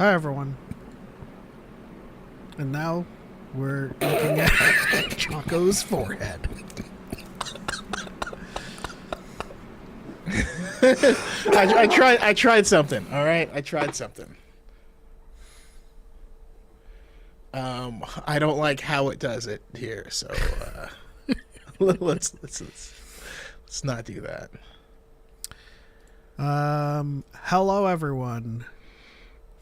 Hi, everyone. And now we're looking at Choco's forehead. I tried something. All right, I tried something. I don't like how it does it here, so let's not do that. Hello, everyone.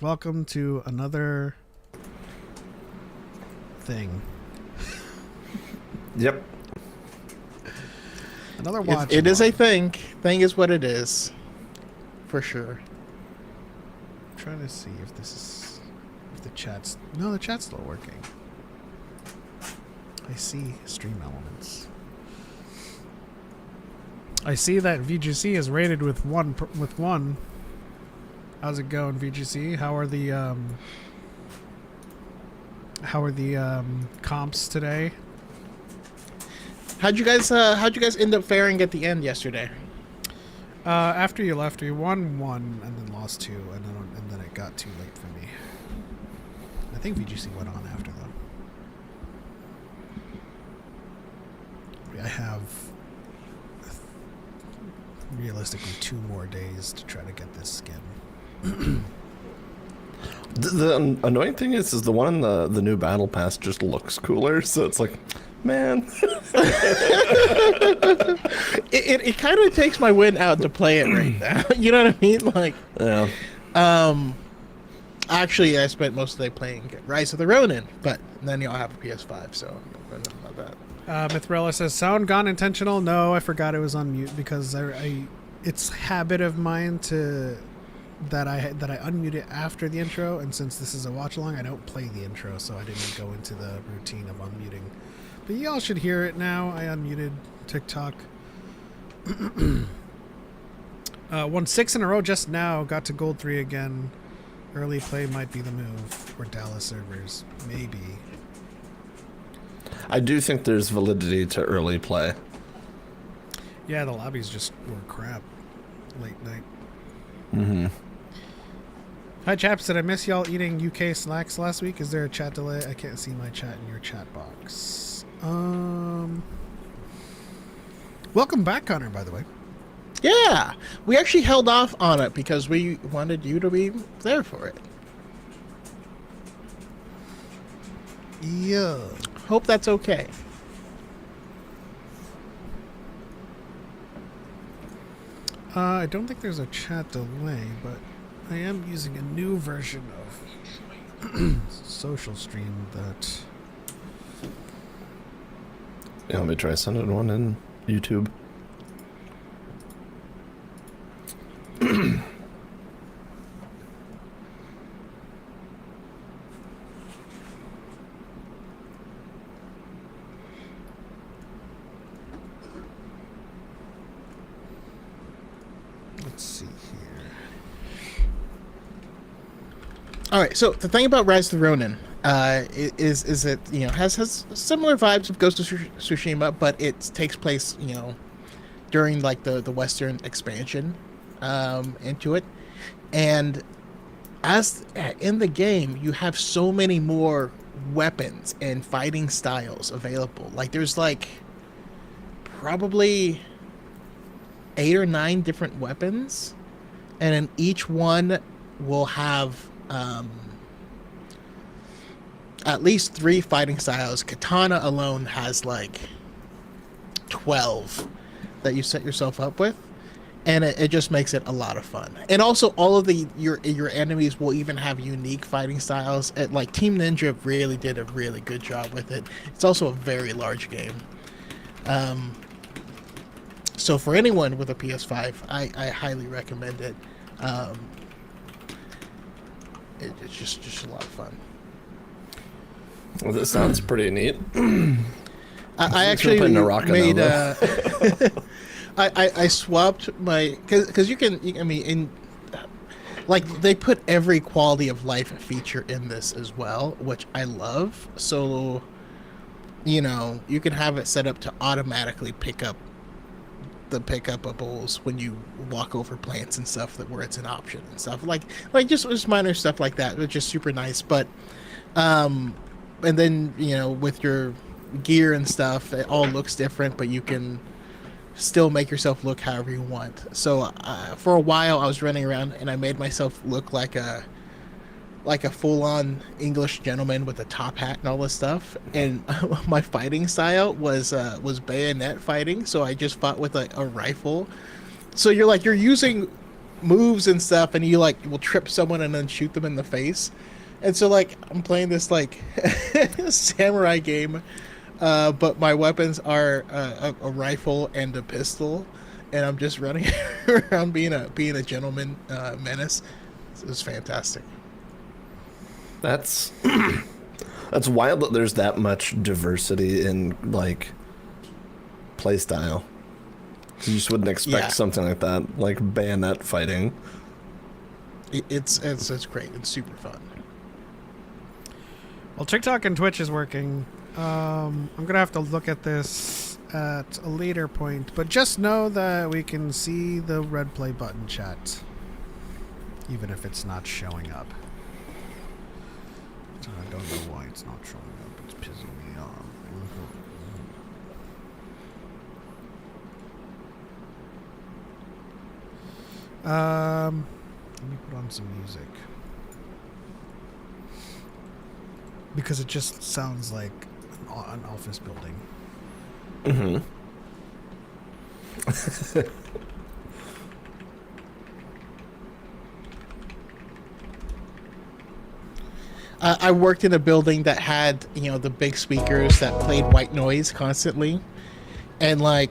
Welcome to another thing. Yep. Another watch. It is a thing. Thing is what it is, for sure. I'm trying to see if this is if the chat's no, the chat's still working. I see stream elements. I see that VGC is rated with one. How's it going, VGC? How are the comps today? How'd you guys end up faring at the end yesterday? After you left, we won one and then lost two, and then it got too late for me. I think VGC went on after though. I have realistically 2 more days to try to get this skin. The annoying thing is the one in the new battle pass just looks cooler, so it's like, man. it kind of takes my win out to play it right now. You know what I mean? Like, Yeah. Actually, I spent most of the day playing Rise of the Ronin, but then y'all have a PS5, so I don't know about that. Mithrella says, sound gone intentional? No, I forgot it was on mute because I it's habit of mine that I unmute it after the intro, and since this is a watch along, I don't play the intro, so I didn't go into the routine of unmuting. But y'all should hear it now. I unmuted TikTok. Won 6 in a row just now. Got to gold 3 again. Early play might be the move. Or Dallas servers. Maybe. I do think there's validity to early play. Yeah, the lobbies just were crap. Late night. Mm-hmm. Hi, chaps. Did I miss y'all eating UK snacks last week? Is there a chat delay? I can't see my chat in your chat box. Welcome back, Connor, by the way. Yeah, we actually held off on it because we wanted you to be there for it. Yeah. Hope that's okay. I don't think there's a chat delay, but I am using a new version of social stream that... Yeah, let me try sending one in YouTube. Let's see here. All right, so the thing about Rise of the Ronin is that, you know, has similar vibes of Ghost of Tsushima, but it takes place, you know, during like the Western expansion into it, and as in the game you have so many more weapons and fighting styles available. Like there's like probably 8 or 9 different weapons, and then each one will have at least 3 fighting styles. Katana alone has like 12 that you set yourself up with, and it just makes it a lot of fun. And also all of your enemies will even have unique fighting styles. Like Team Ninja really did a really good job with it. It's also a very large game. So for anyone with a PS5, I highly recommend it. It's just a lot of fun. Well, this sounds pretty neat. I actually made I swapped my because you can I mean in like they put every quality of life feature in this as well, which I love. So you know, you can have it set up to automatically pick up the pickupables when you walk over plants and stuff that where it's an option and stuff like just minor stuff like that, which is super nice. But and then with your gear and stuff, it all looks different, but you can still make yourself look however you want. So for a while I was running around and I made myself look like a full-on English gentleman with a top hat and all this stuff, and my fighting style was bayonet fighting, so I just fought with a rifle. So you're using moves and stuff, and you will trip someone and then shoot them in the face. And so I'm playing this samurai game, but my weapons are a rifle and a pistol, and I'm just running around being a gentleman menace. It was fantastic. That's that's wild that there's that much diversity in play style. You just wouldn't expect something like that, like bayonet fighting. It's great. It's super fun. Well, TikTok and Twitch is working. I'm gonna have to look at this at a later point, but just know that we can see the red play button chat, even if it's not showing up. I don't know why it's not showing up. It's pissing me off. Let me put on some music, because it just sounds like an office building. Mm-hmm. I worked in a building that had, the big speakers that played white noise constantly. And I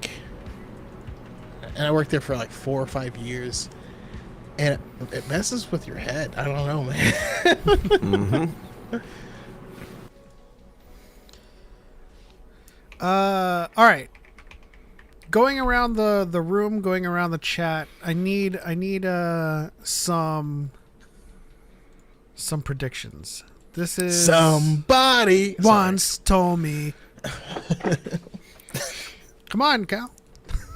worked there for 4 or 5 years. And it messes with your head. I don't know, man. Mm-hmm. All right. Going around the room, going around the chat, I need some predictions. This is somebody once told me. Come on, Cal.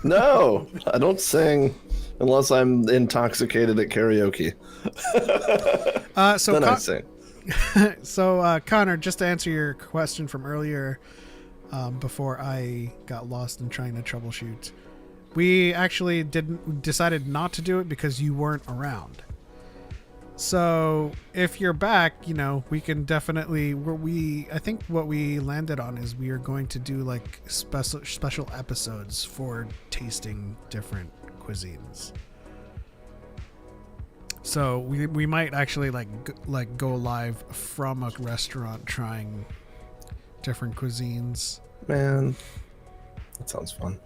No, I don't sing unless I'm intoxicated at karaoke. So then I sing. So Connor, just to answer your question from earlier, before I got lost in trying to troubleshoot, we actually decided not to do it because you weren't around. So if you're back, we can definitely. I think what we landed on is we are going to do special episodes for tasting different cuisines. So we might actually go live from a restaurant trying different cuisines. Man, that sounds fun.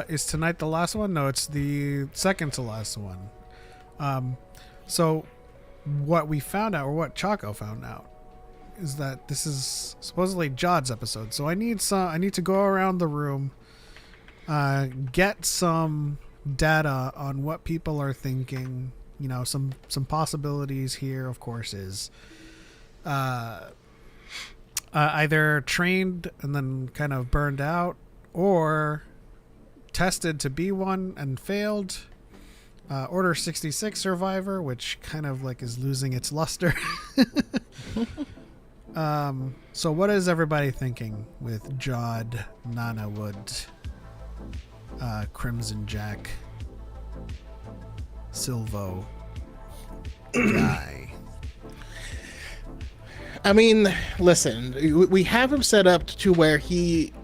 Is tonight the last one? No, it's the second to last one. So what we found out, or what Choco found out, is that this is supposedly DYAD's episode. So I need to go around the room, get some data on what people are thinking. Some possibilities here, of course, is either trained and then kind of burned out, or tested to be one and failed. Order 66 survivor, which kind of is losing its luster. So what is everybody thinking with DYAD, Nana Wood, Crimson Jack, Silvo, Guy? I mean, listen, we have him set up to where he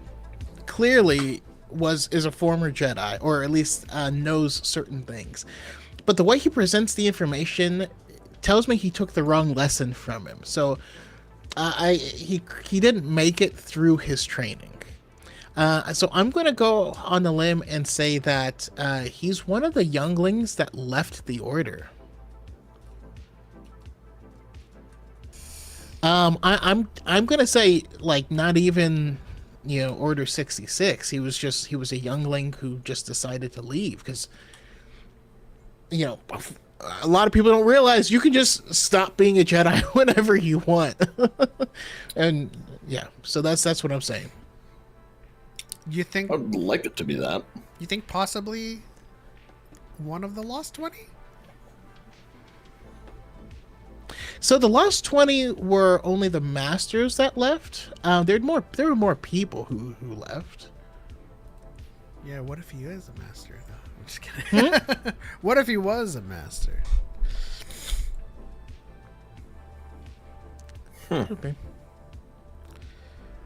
clearly is a former Jedi, or at least knows certain things. But the way he presents the information tells me he took the wrong lesson from him. So he didn't make it through his training. So I'm going to go on the limb and say that he's one of the younglings that left the Order. I'm going to say not even Order 66. He was a youngling who just decided to leave because a lot of people don't realize you can just stop being a Jedi whenever you want. And so that's what I'm saying. You think? I'd like it to be that. You think possibly one of the Lost 20? So the Lost 20 were only the masters that left. There were more people who left. Yeah. What if he is a master? Though? I'm just kidding. What if he was a master? Okay.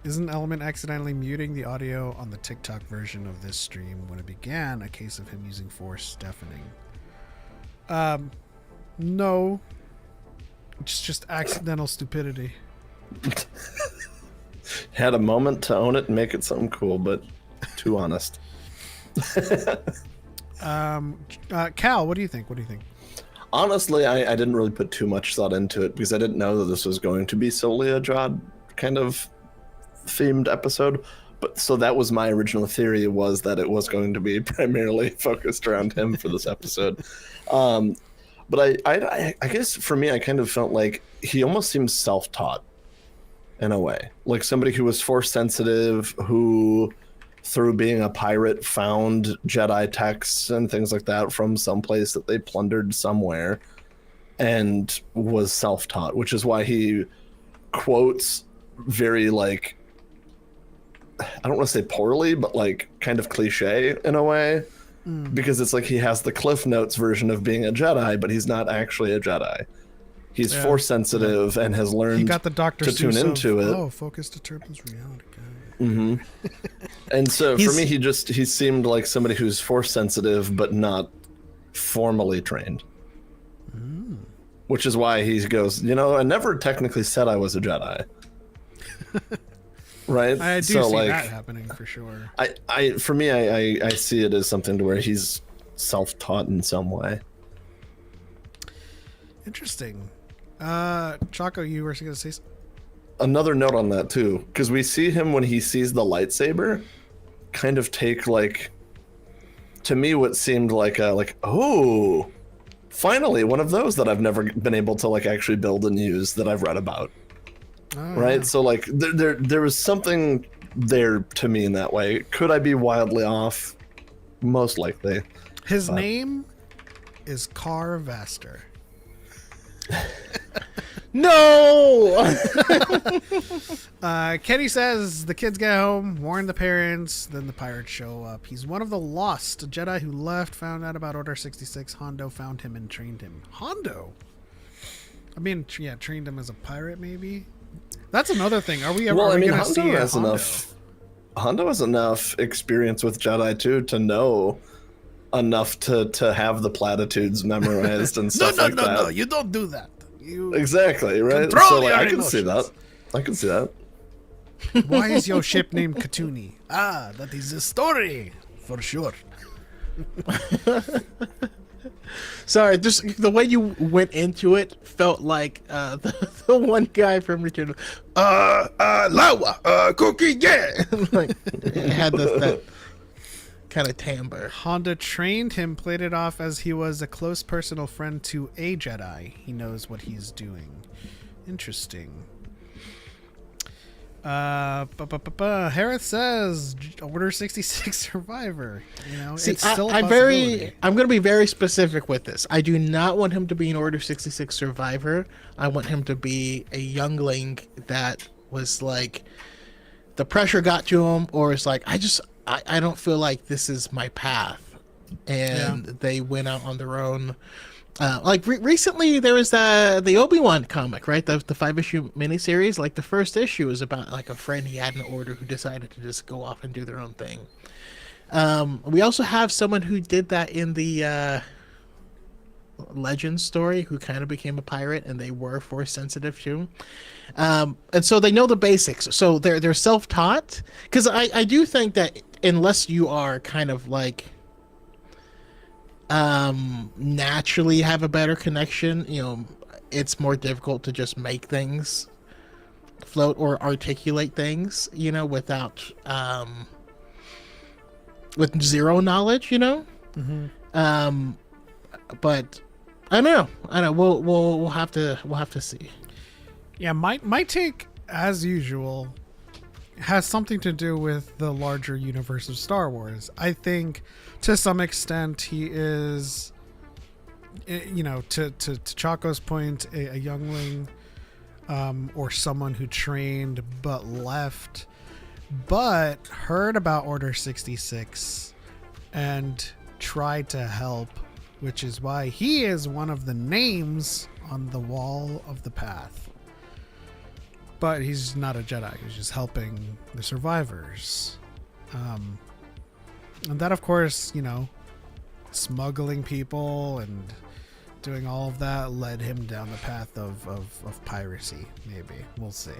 Isn't Element accidentally muting the audio on the TikTok version of this stream when it began a case of him using force deafening? No. It's just accidental stupidity. Had a moment to own it and make it something cool, but too honest. Cal, what do you think? Honestly, I didn't really put too much thought into it because I didn't know that this was going to be solely a DYAD kind of themed episode. But so that was my original theory, was that it was going to be primarily focused around him for this episode. But I guess for me, I kind of felt like he almost seems self-taught in a way, like somebody who was force sensitive, who through being a pirate found Jedi texts and things like that from someplace that they plundered somewhere, and was self-taught, which is why he quotes very, like, I don't want to say poorly, but like kind of cliche in a way, because it's like he has the Cliff Notes version of being a Jedi, but he's not actually a Jedi. He's force sensitive and has learned He got the Dr. to tune Seuss into it. Oh, focus determines reality. And so for me, he seemed like somebody who's force sensitive, but not formally trained. Which is why he goes, I never technically said I was a Jedi. Right? I do see that happening for sure. For me, I see it as something to where he's self-taught in some way. Interesting. Choco, you were going to say something? Another note on that too, because we see him when he sees the lightsaber kind of take, like, to me, what seemed like oh, finally one of those that I've never been able to like actually build and use that I've read about. Right? Yeah. So like there was something there to me in that way. Could I be wildly off? Most likely. His name is Car Vaster. No! Kenny says the kids get home, warn the parents, then the pirates show up. He's one of the lost, a Jedi who left, found out about Order 66. Hondo found him and trained him. Hondo? I mean, yeah, trained him as a pirate, maybe? That's another thing. Are we ever going to see Hondo? Hondo has enough experience with Jedi, too, to know enough to have the platitudes memorized and stuff like that. No, you don't do that. Exactly, right? So like, I can see that. Why is your ship named Katuni? That is a story, for sure. Sorry, just the way you went into it felt like the one guy from Return of Lawa, cookie, yeah. Like, it had that kind of timbre. Honda trained him, played it off as he was a close personal friend to a Jedi. He knows what he's doing. Interesting. Harith says Order 66 Survivor. It's still a possibility. I'm going to be very specific with this. I do not want him to be an Order 66 Survivor. I want him to be a youngling that was like, the pressure got to him, or it's like, I don't feel like this is my path, and they went out on their own. Recently, there was the Obi-Wan comic, right? The 5-issue miniseries. Like, the first issue is about like a friend he had in Order who decided to just go off and do their own thing. We also have someone who did that in the Legends story, who kind of became a pirate, and they were force sensitive too. And so they know the basics. So they're self-taught, because I do think that unless you are kind of like naturally have a better connection, it's more difficult to just make things float or articulate things, without with zero knowledge, Mm-hmm. But I don't know. We'll have to see. Yeah, my take, as usual, has something to do with the larger universe of Star Wars. I think to some extent he is, to Choco's point, a youngling, or someone who trained but left, but heard about Order 66 and tried to help, which is why he is one of the names on the wall of the path. But he's not a Jedi. He's just helping the survivors. And that, of course, smuggling people and doing all of that led him down the path of piracy, maybe. We'll see.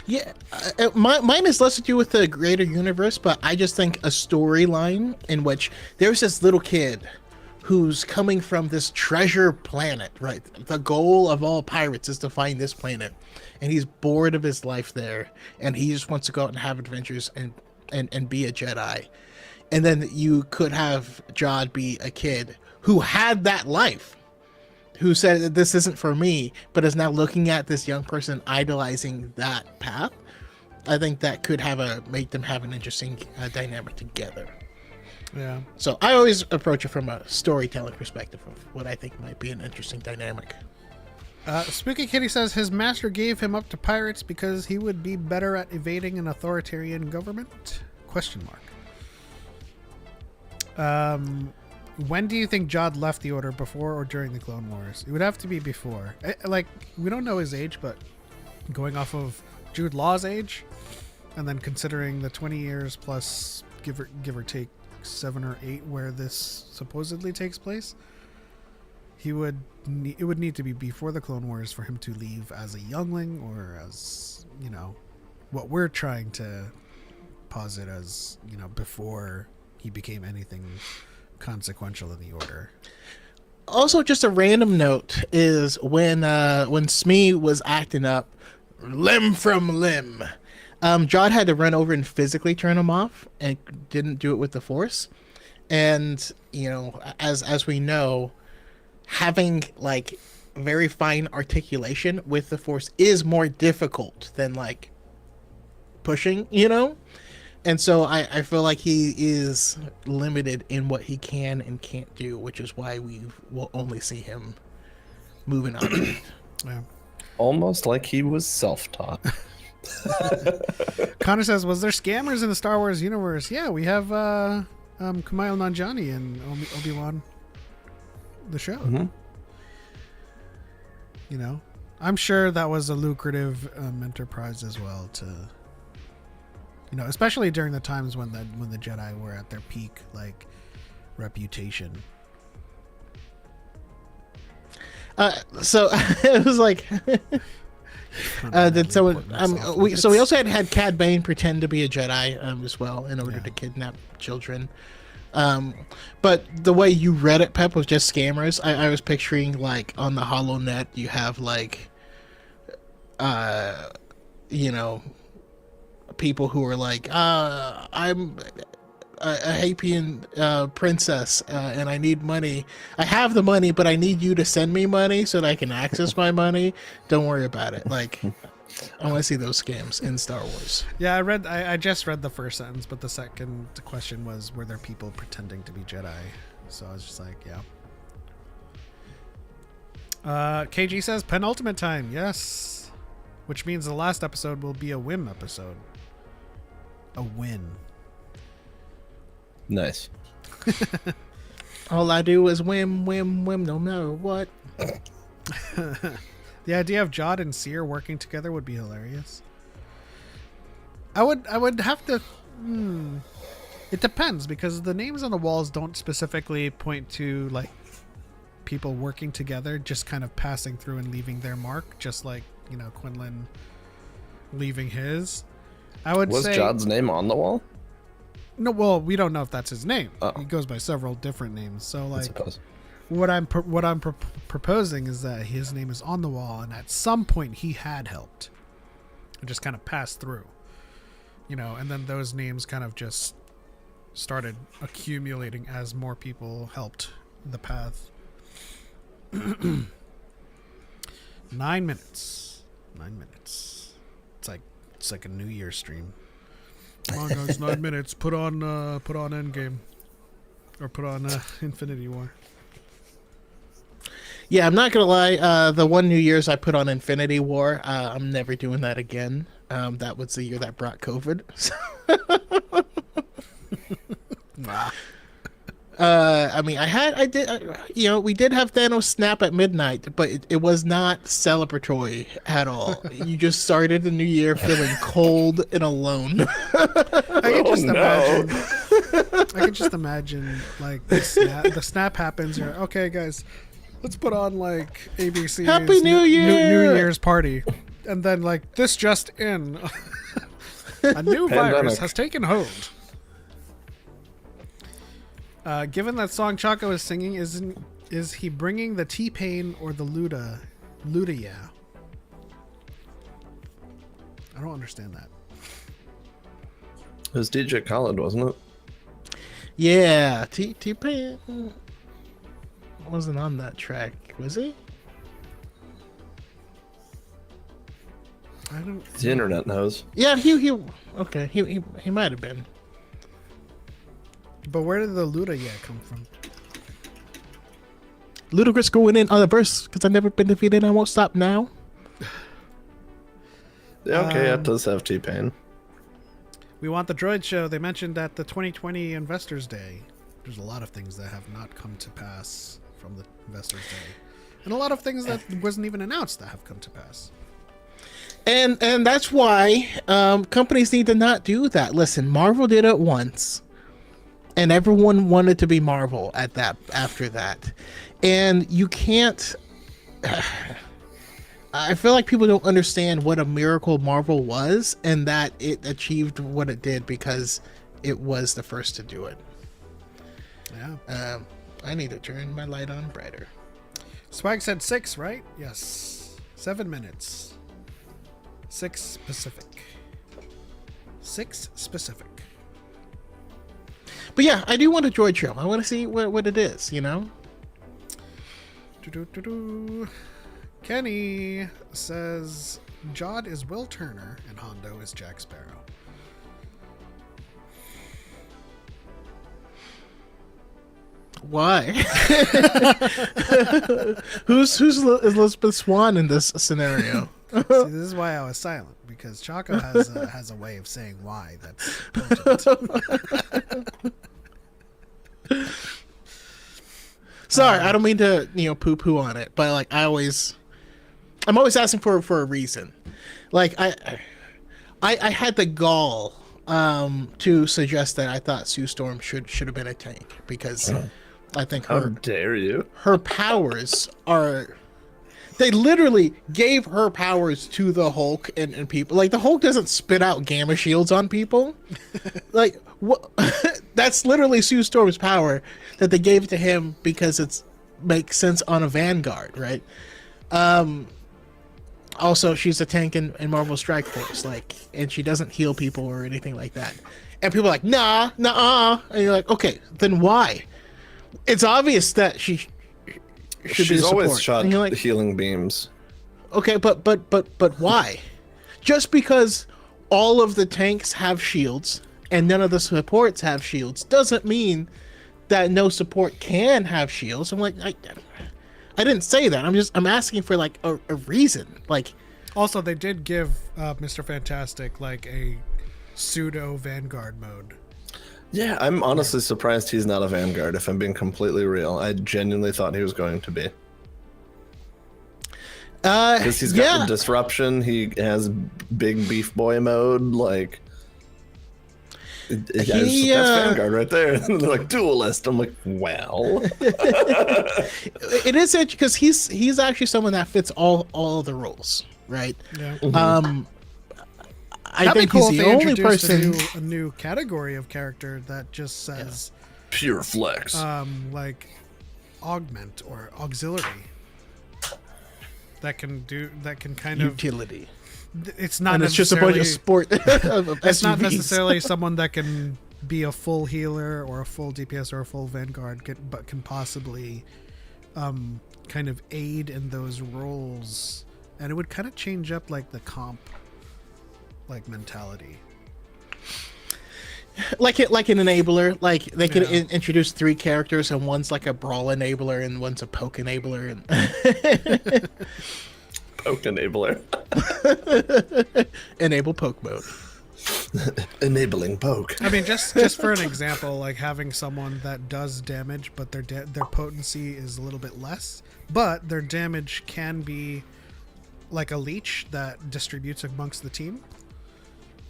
Yeah, mine is less to do with the greater universe, but I just think a storyline in which there's this little kid who's coming from this treasure planet, right? The goal of all pirates is to find this planet, and he's bored of his life there, and he just wants to go out and have adventures and be a Jedi. And then you could have Jod be a kid who had that life, who said that this isn't for me, but is now looking at this young person idolizing that path. I think that could make them have an interesting dynamic together. Yeah. So I always approach it from a storytelling perspective of what I think might be an interesting dynamic. Spooky Kitty says his master gave him up to pirates because he would be better at evading an authoritarian government? ? When do you think Jod left the Order, before or during the Clone Wars? It would have to be before. We don't know his age, but going off of Jude Law's age, and then considering the 20 years plus give or take 7 or 8 where this supposedly takes place, it would need to be before the Clone Wars for him to leave as a youngling, or as what we're trying to posit as before he became anything consequential in the Order. Also, just a random note is when Smee was acting up limb from limb, Jod had to run over and physically turn him off, and didn't do it with the Force. And as we know, having very fine articulation with the Force is more difficult than pushing, And so I feel like he is limited in what he can and can't do, which is why we will only see him moving on. Yeah. Almost like he was self-taught. Connor says, was there scammers in the Star Wars universe? Yeah, we have Kumail Nanjiani and Obi-Wan, the show. Mm-hmm. I'm sure that was a lucrative enterprise as well, to especially during the times when the Jedi were at their peak reputation. So it was did someone we also had Cad Bane pretend to be a Jedi as well in order to kidnap children. But the way you read it, Pep, was just scammers. I was picturing on the HoloNet you have people who are I'm a Hapian princess and I need money. I have the money, but I need you to send me money so that I can access my money. Don't worry about it. I want to see those scams in Star Wars. Yeah, I just read the first sentence, but the second question was, were there people pretending to be Jedi? So I was just yeah. KG says penultimate time. Yes. Which means the last episode will be a whim episode. A win. Nice. All I do is whim, no matter what. The idea of Jod and Seer working together would be hilarious. I would have to. It depends, because the names on the walls don't specifically point to people working together, just kind of passing through and leaving their mark, just like Quinlan leaving his. I would Was say Jod's name on the wall? No, well, we don't know if that's his name. Oh. He goes by several different names. So I suppose. what I'm proposing is that his name is on the wall, and at some point he had helped. It just kind of passed through, and then those names kind of just started accumulating as more people helped the path. 9 minutes. 9 minutes. It's It's like a New Year stream. Come on, guys, 9 minutes. Put on Endgame, or put on Infinity War. Yeah, I'm not gonna lie. The one New Year's I put on Infinity War. I'm never doing that again. That was the year that brought COVID. Nah. I mean, we did have Thanos snap at midnight, but it was not celebratory at all. You just started the new year feeling cold and alone. I can just imagine like the snap happens. You're okay, guys. Let's put on like ABC's Happy New Year! New Year's party, and then like this just in, a new virus has taken hold. Given that song Choco is singing, is he bringing the T-Pain or the Luda? Yeah. I don't understand that. It was DJ Khaled, wasn't it? Yeah, T-Pain wasn't on that track, was he? I don't. The internet knows. Yeah, he might have been. But where did the Luda yeah come from? Ludacris going in on the verse because I've never been defeated. I won't stop now. Yeah, okay, it does have T-Pain. We want the Droid Show. They mentioned at the 2020 Investors Day. There's a lot of things that have not come to pass from the Investors Day, and a lot of things that wasn't even announced that have come to pass. And that's why companies need to not do that. Listen, Marvel did it once. And everyone wanted to be Marvel after that. And you can't... I feel like people don't understand what a miracle Marvel was and that it achieved what it did because it was the first to do it. Yeah. I need to turn my light on brighter. Swag said 6, right? Yes. 7 minutes. 6 Pacific. 6 specific. But yeah, I do want a droid show. I want to see what it is, you know? Kenny says Jod is Will Turner and Hondo is Jack Sparrow. Why? Who's Elizabeth Swann in this scenario? See, this is why I was silent, because Choco has a way of saying why that's potent. Sorry, I don't mean to poo-poo on it, but like I'm always asking for a reason. Like I had the gall to suggest that I thought Sue Storm should have been a tank because I think How dare you? Her powers are. They literally gave her powers to the Hulk and people. Like, the Hulk doesn't spit out gamma shields on people. Like, what? That's literally Sue Storm's power that they gave to him because it makes sense on a Vanguard, right? Also, she's a tank in Marvel Strike Force, like, and she doesn't heal people or anything like that. And people are like, nah. And you're like, okay, then why? It's obvious that she... She's always shot like, healing beams. Okay, but why? Just because all of the tanks have shields and none of the supports have shields doesn't mean that no support can have shields. I'm like, I didn't say that. I'm asking for like a reason. Like, also they did give Mr. Fantastic like a pseudo Vanguard mode. Yeah, I'm honestly surprised he's not a Vanguard, if I'm being completely real. I genuinely thought he was going to be. Because he's got the disruption, he has big beef boy mode, like... that's Vanguard right there. They're like, duelist. I'm like, well... It is interesting because he's actually someone that fits all the roles, right? Yeah. I think he's the only person. A new category of character that just says pure flex, like augment or auxiliary. That can kind of utility. It's not. And it's just a bunch of sport. It's not necessarily someone that can be a full healer or a full DPS or a full Vanguard, but can possibly kind of aid in those roles, and it would kind of change up like the comp like mentality. Like an enabler. Like they could introduce 3 characters, and one's like a brawl enabler, and one's a poke enabler, and Poke enabler. enable poke mode. Enabling poke. I mean, just for an example, like having someone that does damage, but their potency is a little bit less, but their damage can be like a leech that distributes amongst the team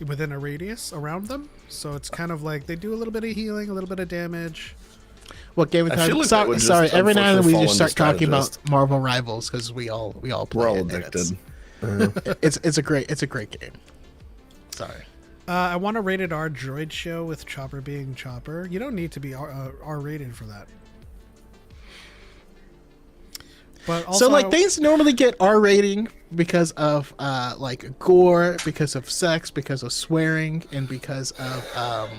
within a radius around them. So it's kind of like they do a little bit of healing, a little bit of damage. What game of I feel time? like Sorry, every now and then we unfortunately just start fall into talking about strategist. Marvel Rivals because we all play We're all it, and addicted. It's a great game. Sorry. I want a rated R droid show with Chopper being Chopper. You don't need to be R rated for that. But also, So like things normally get R rating because of like gore, because of sex, because of swearing, and because of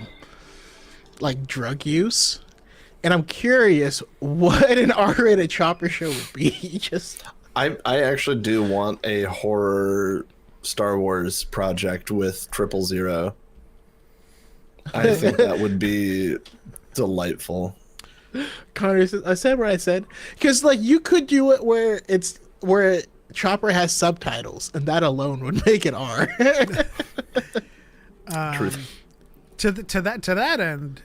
like drug use. And I'm curious what an R-rated Chopper show would be. Just I actually do want a horror Star Wars project with 000. I think that would be delightful. Connor, I said what I said because like you could do it where Chopper has subtitles, and that alone would make it R. Truth. to that end,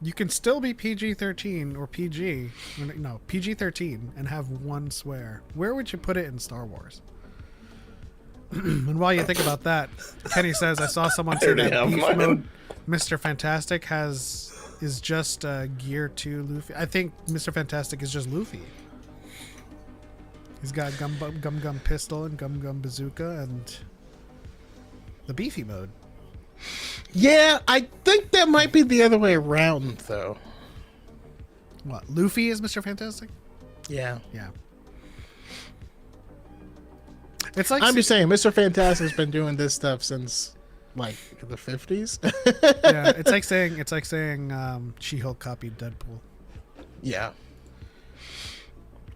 you can still be PG-13 or PG, no, PG-13 and have one swear. Where would you put it in Star Wars? And while you think about that, Kenny says, I saw someone say already that have beef mine. mode Mr. Fantastic is just gear to Luffy. I think Mr. Fantastic is just Luffy. He's got Gum Pistol and Gum Bazooka and the beefy mode. Yeah, I think that might be the other way around, though. What, Luffy is Mr. Fantastic? Yeah. Yeah. It's like I'm just saying, Mr. Fantastic's been doing this stuff since like the 50s. yeah, it's like saying She-Hulk copied Deadpool. Yeah.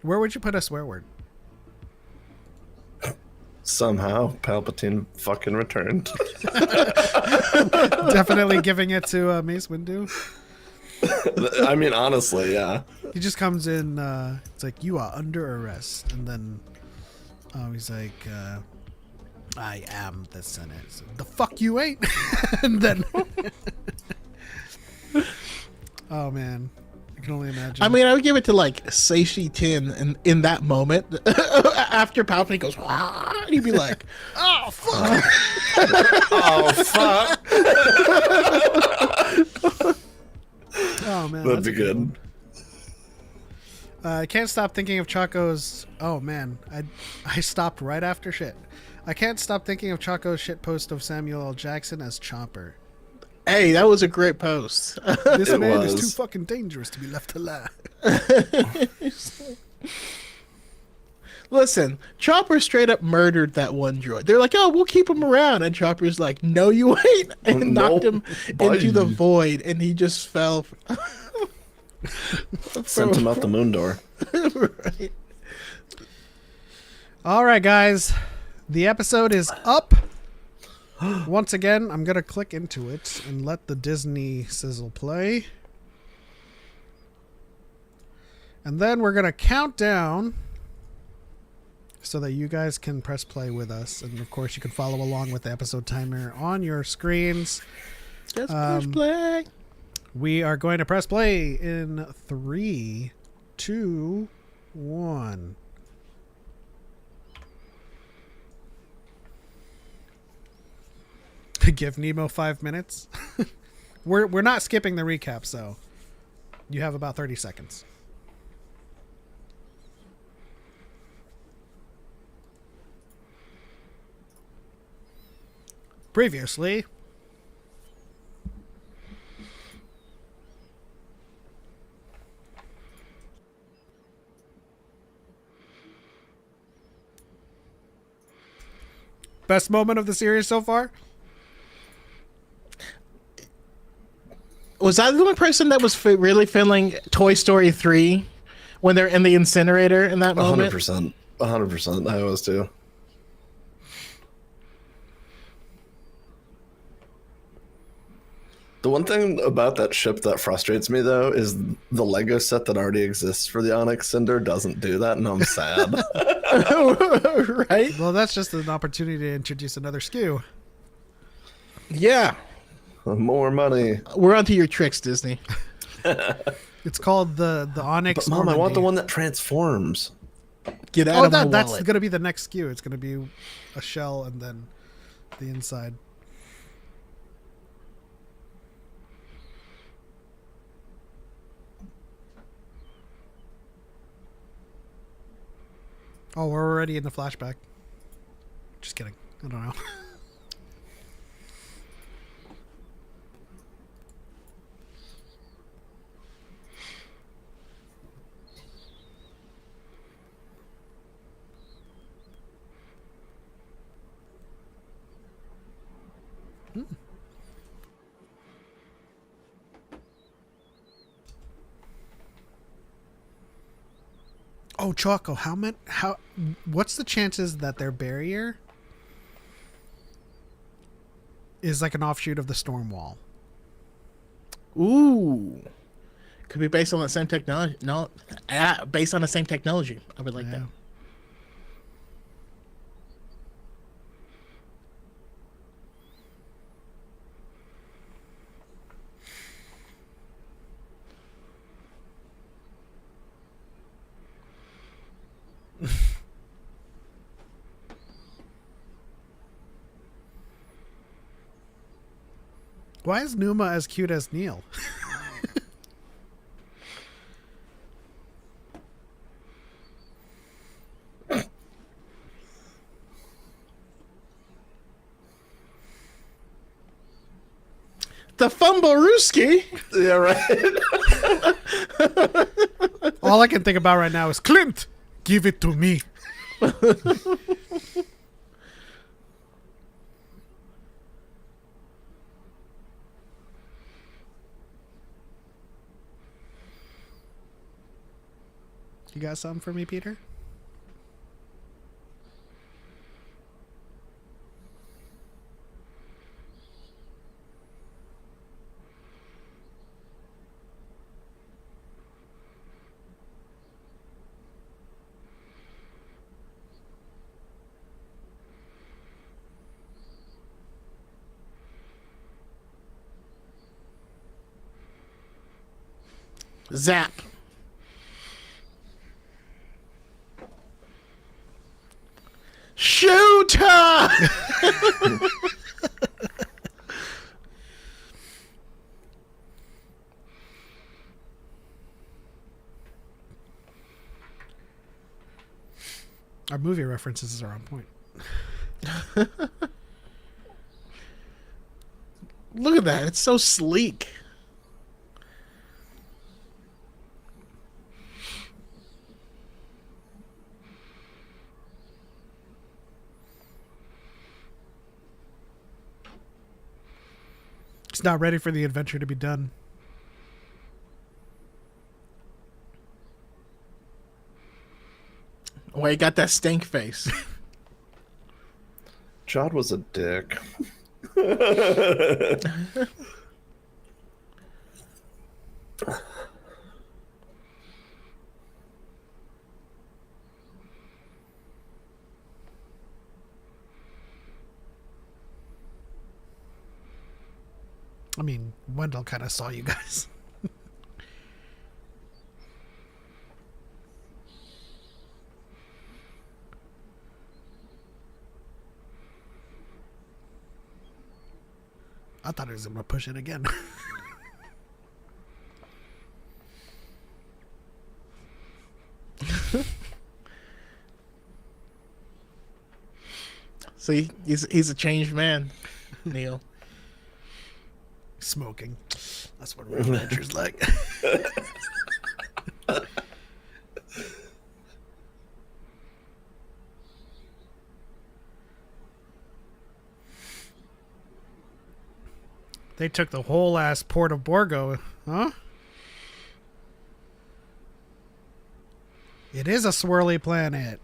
Where would you put a swear word? Somehow Palpatine fucking returned. Definitely giving it to Mace Windu. I mean, honestly, yeah. He just comes in. It's like, you are under arrest, and then he's like, I am the Senate. So, the fuck you ain't. And then, oh man, I can only imagine. I mean, I would give it to like Seishi Tin in that moment. After Palpatine goes, "Wah," and he'd be like, oh fuck. Oh, fuck. Oh man, That'd that's be a good. one. I can't stop thinking of Choco's. Oh man, I stopped right after shit. I can't stop thinking of Choco's shit post of Samuel L. Jackson as Chopper. "Hey, that was a great post." This It man is was. too fucking dangerous to be left alive. Listen, Chopper straight up murdered that one droid. They're like, "Oh, we'll keep him around," and Chopper's like, "No, you ain't," and knocked him into the Bye. void, and he just fell. Sent him out the moon door. Right. All right, guys, the episode is up. Once again, I'm gonna click into it and let the Disney sizzle play, and then we're gonna count down so that you guys can press play with us, and of course, you can follow along with the episode timer on your screens. Just push play. We are going to press play in 3, 2, 1. Give Nemo 5 minutes. We're not skipping the recap, so you have about 30 seconds. Previously, best moment of the series so far? Was I the only person that was really feeling Toy Story 3 when they're in the incinerator in that moment? 100%. 100%. I was too. The one thing about that ship that frustrates me, though, is the Lego set that already exists for the Onyx Cinder doesn't do that, and I'm sad. Right? Well, that's just an opportunity to introduce another SKU. Yeah. More money. We're onto your tricks, Disney. It's called the Onyx. But Mom, I want the Normandy. one that transforms. Get out of my that's wallet. going to be the next SKU. It's going to be a shell and then the inside. Oh, we're already in the flashback. Just kidding. I don't know. Oh, Choco, what's the chances that their barrier is like an offshoot of the storm wall? Ooh. Could be based on the same technology. No, based on the same technology. I would like Yeah. that. Why is Numa as cute as Neil? The Fumblerooski. Yeah, right. All I can think about right now is Clint. Give it to me. You got something for me, Peter? Zap. Shooter. Our movie references are on point. Look at that. It's so sleek. It's not ready for the adventure to be done. Well, he got that stink face. Jod was a dick. I mean, Wendell kind of saw you guys. I thought he was going to push it again. See, he's a changed man, Neil. Smoking. That's what real adventure's like. They took the whole ass port of Borgo, huh? It is a swirly planet.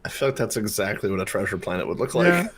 I feel like that's exactly what a treasure planet would look like. Yeah.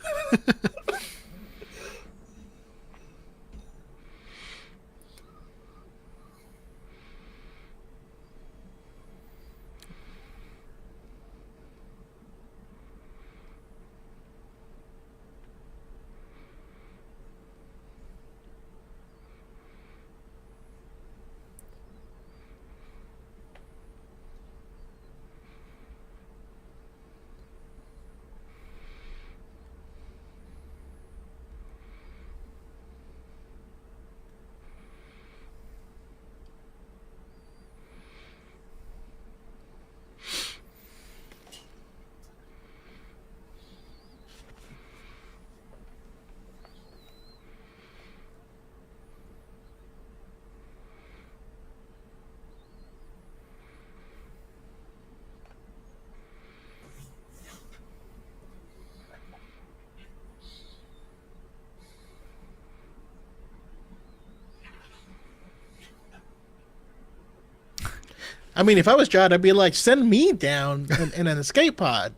I mean, if I was Jod, I'd be like, send me down in an escape pod.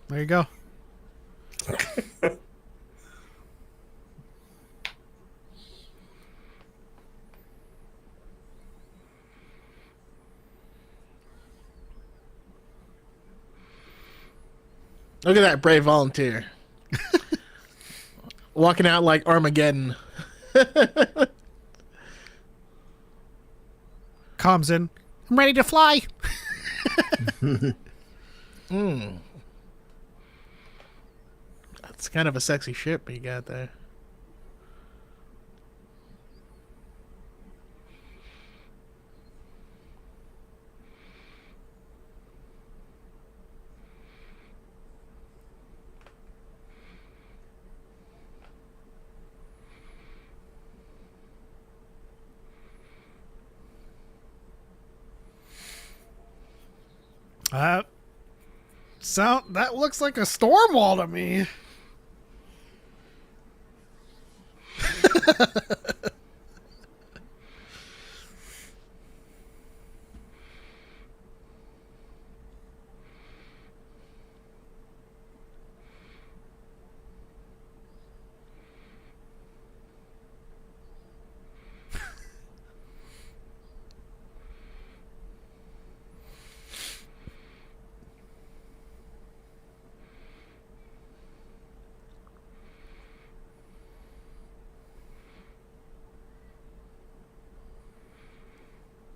There you go. Look at that brave volunteer. Walking out like Armageddon. Comms in. I'm ready to fly. That's kind of a sexy ship you got there. That looks like a storm wall to me.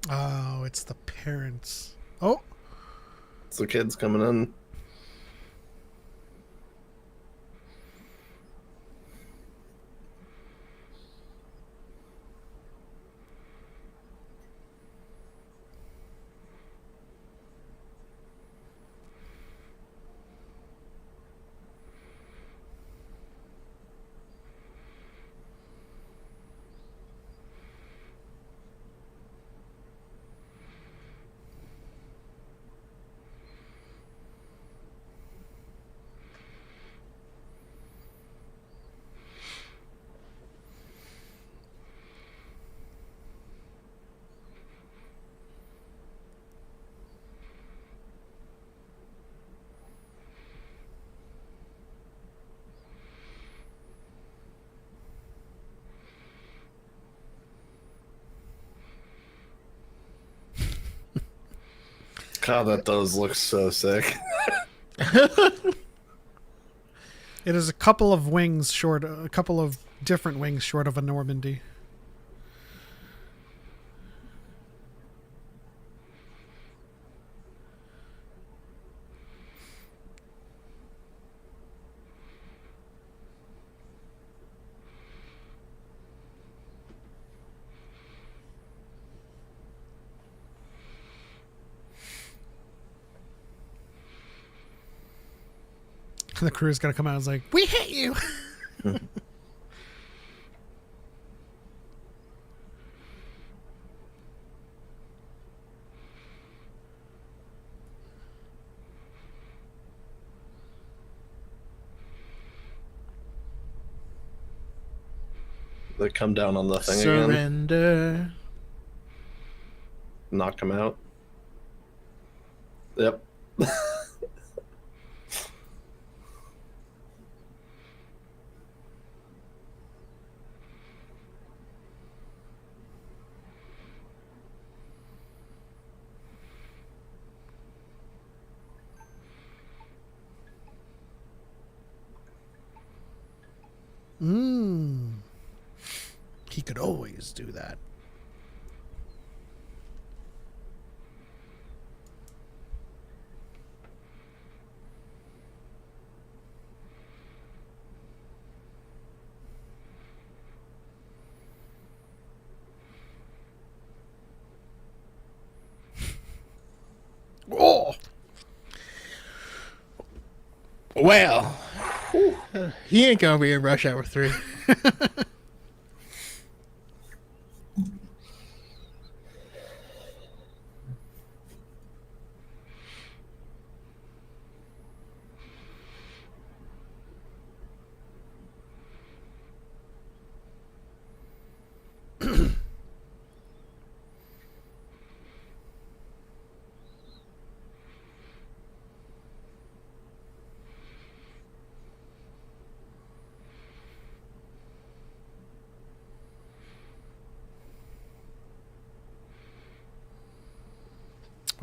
Oh, it's the parents. Oh, It's the kids coming in. God, that does look so sick. it is a couple of wings short, a couple of different wings short of a Normandy. The crew's gonna come out and is like, "We hit you." They come down on the thing again. Surrender. knock him out. Yep. He could always do that. Oh! Well, he ain't gonna be in Rush Hour 3.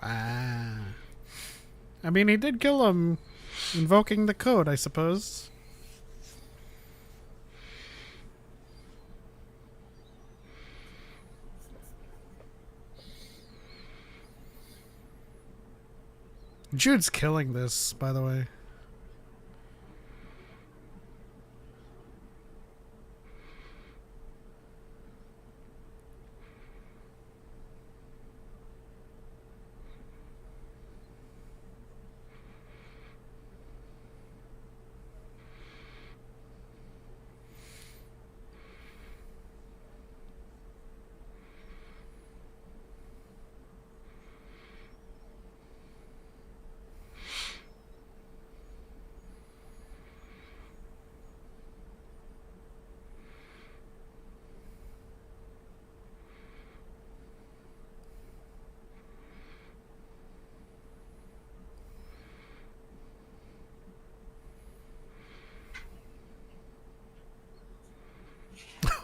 Ah. I mean, he did kill him, invoking the code, I suppose. Jude's killing this, by the way.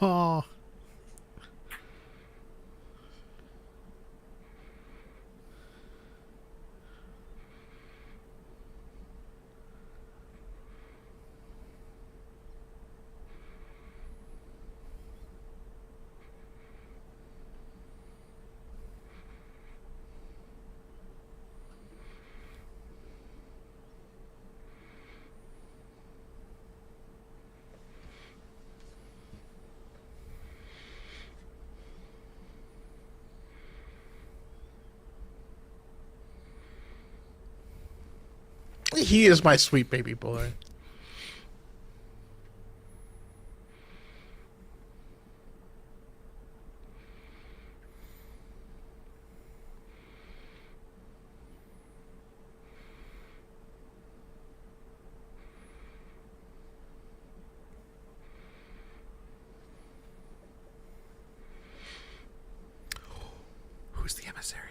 Oh. He is my sweet baby boy. Who's the emissary?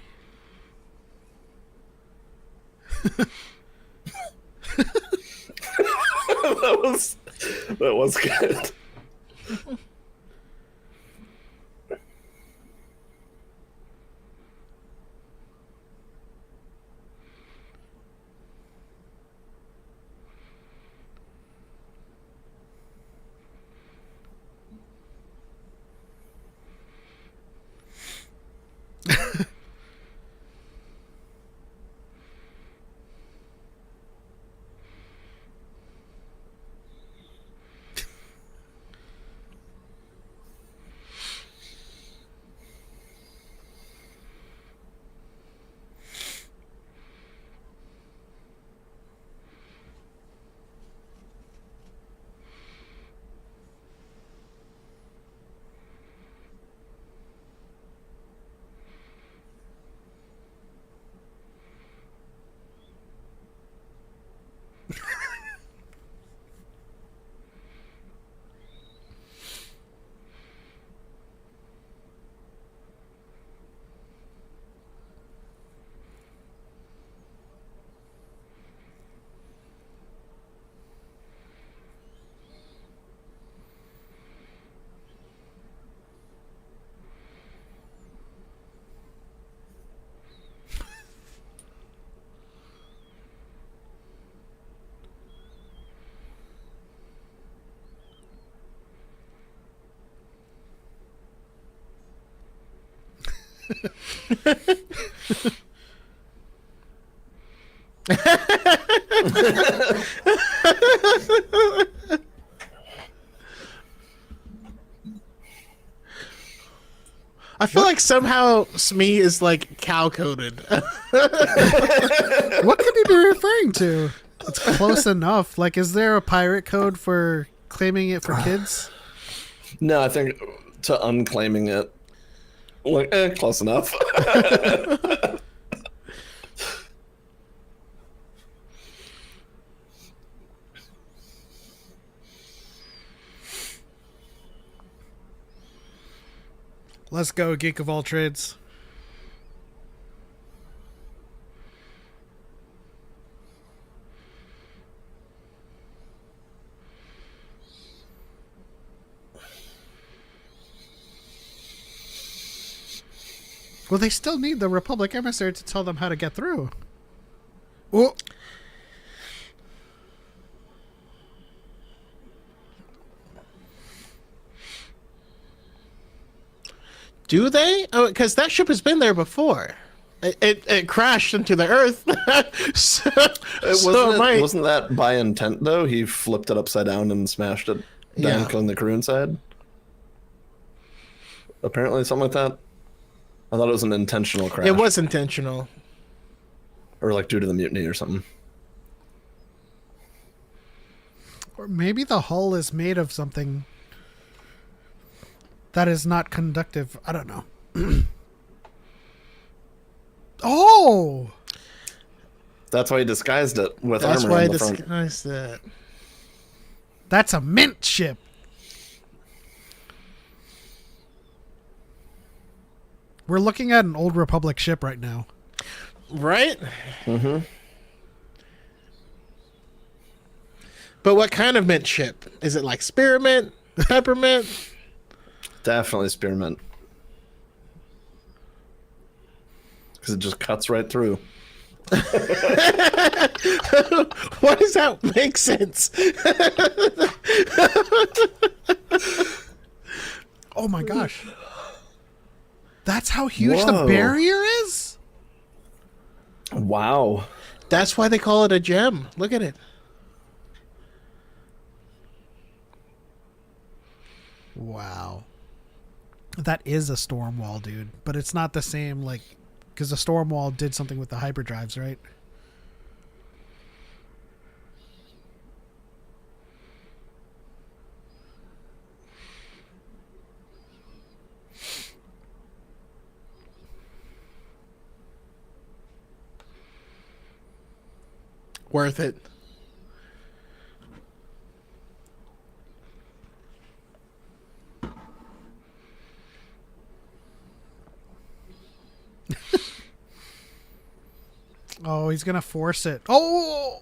that was good. I feel like somehow Smee is like cow coded. What could he be referring to? It's close enough. Like, is there a pirate code for claiming it for kids? No, I think to unclaiming it, like, close enough. Let's go, geek of all trades. Well, they still need the Republic emissary to tell them how to get through. Oh, Do they? Oh, because that ship has been there before. It crashed into the Earth. so Wasn't that by intent though? He flipped it upside down and smashed it down, Yeah. killing the crew inside. Apparently, something like that. I thought it was an intentional crash. It was intentional. Or like due to the mutiny or something. or maybe the hull is made of something that is not conductive. I don't know. Oh! That's why he disguised it with That's armor why I on the front. disguised that. That's a mint ship. We're looking at an old Republic ship right now. Right? Mm-hmm. But what kind of mint chip? Is it like spearmint? Peppermint? Definitely spearmint. Because it just cuts right through. Why does that make sense? Oh my gosh. That's how huge the Whoa. barrier is? Wow. That's why they call it a gem. Look at it. Wow. That is a storm wall, dude. But it's not the same, like, because the storm wall did something with the hyperdrives, right? Worth it. Oh, he's gonna force it. Oh!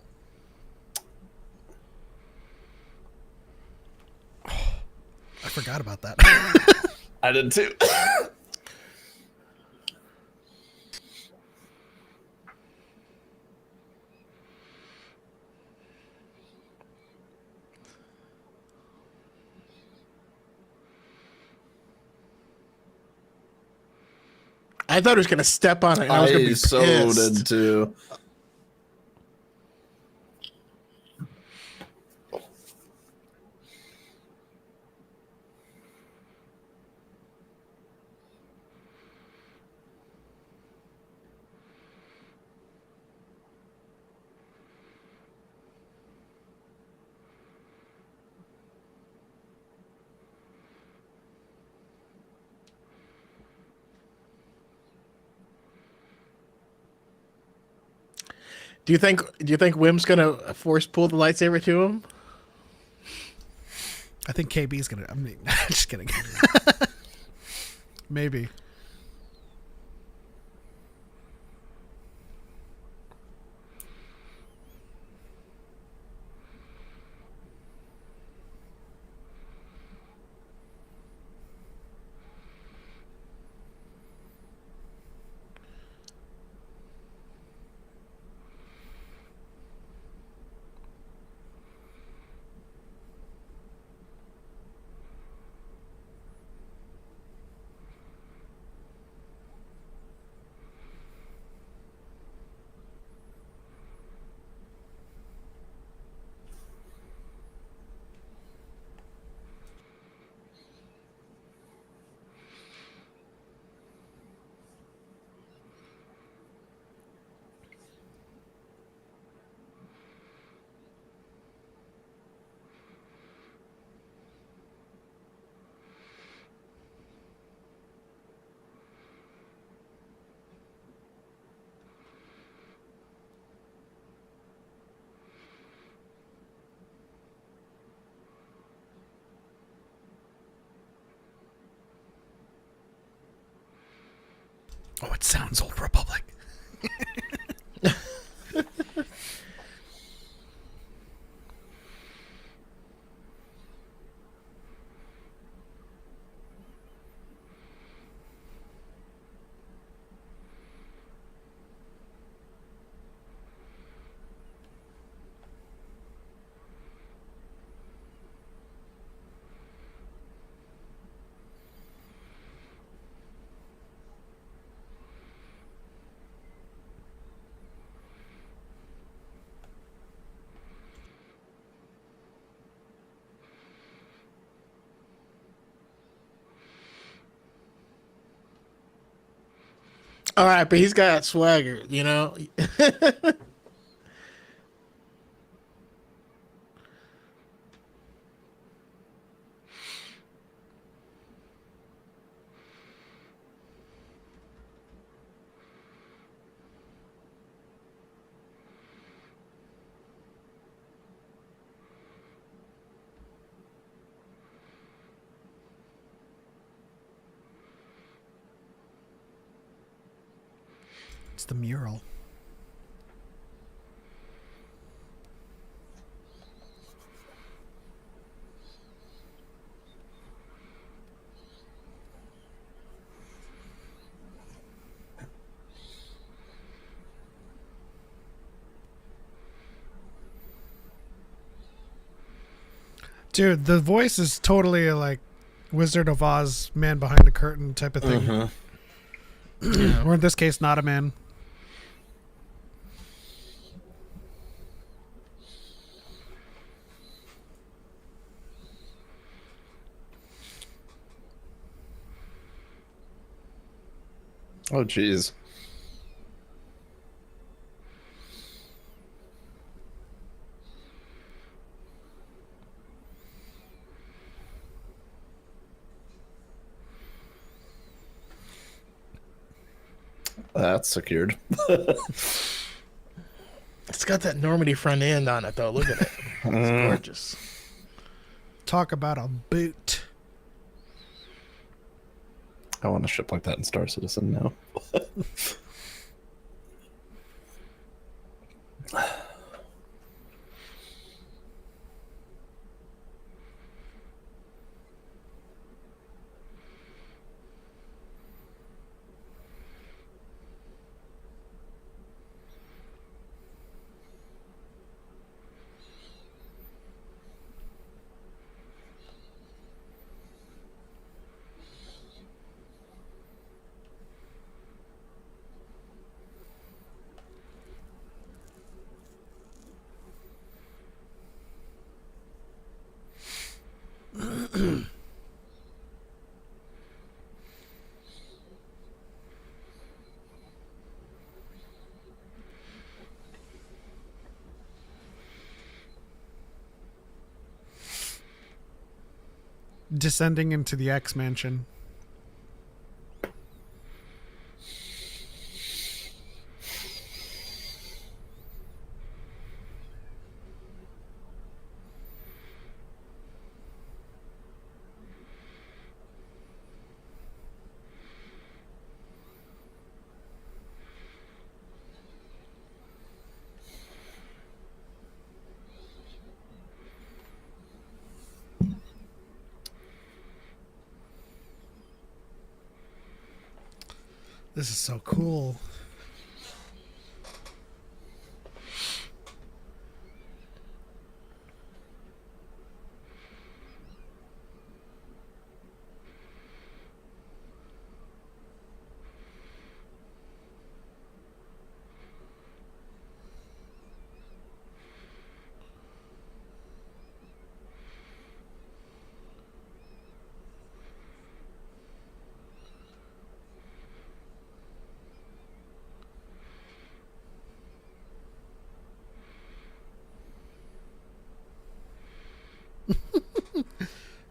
I forgot about that. I did too. I thought he was gonna step on it. And I was gonna be so pissed. did too. Do you think Wim's gonna force pull the lightsaber to him? I think KB's gonna. I mean, just kidding. Maybe. Oh, it sounds Old Republic. All right, but he's got swagger, you know. It's the mural. Dude, the voice is totally like Wizard of Oz, man behind the curtain type of thing. Or in this case, not a man. Oh, jeez. That's secured. It's got that Normandy front end on it, though. Look at it. It's gorgeous. Talk about a boot. I want a ship like that in Star Citizen now. Descending into the X Mansion. This is so cool.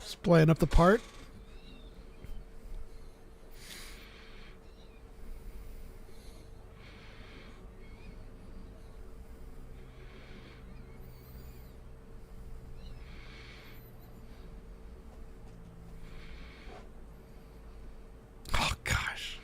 Just playing up the part. Oh gosh.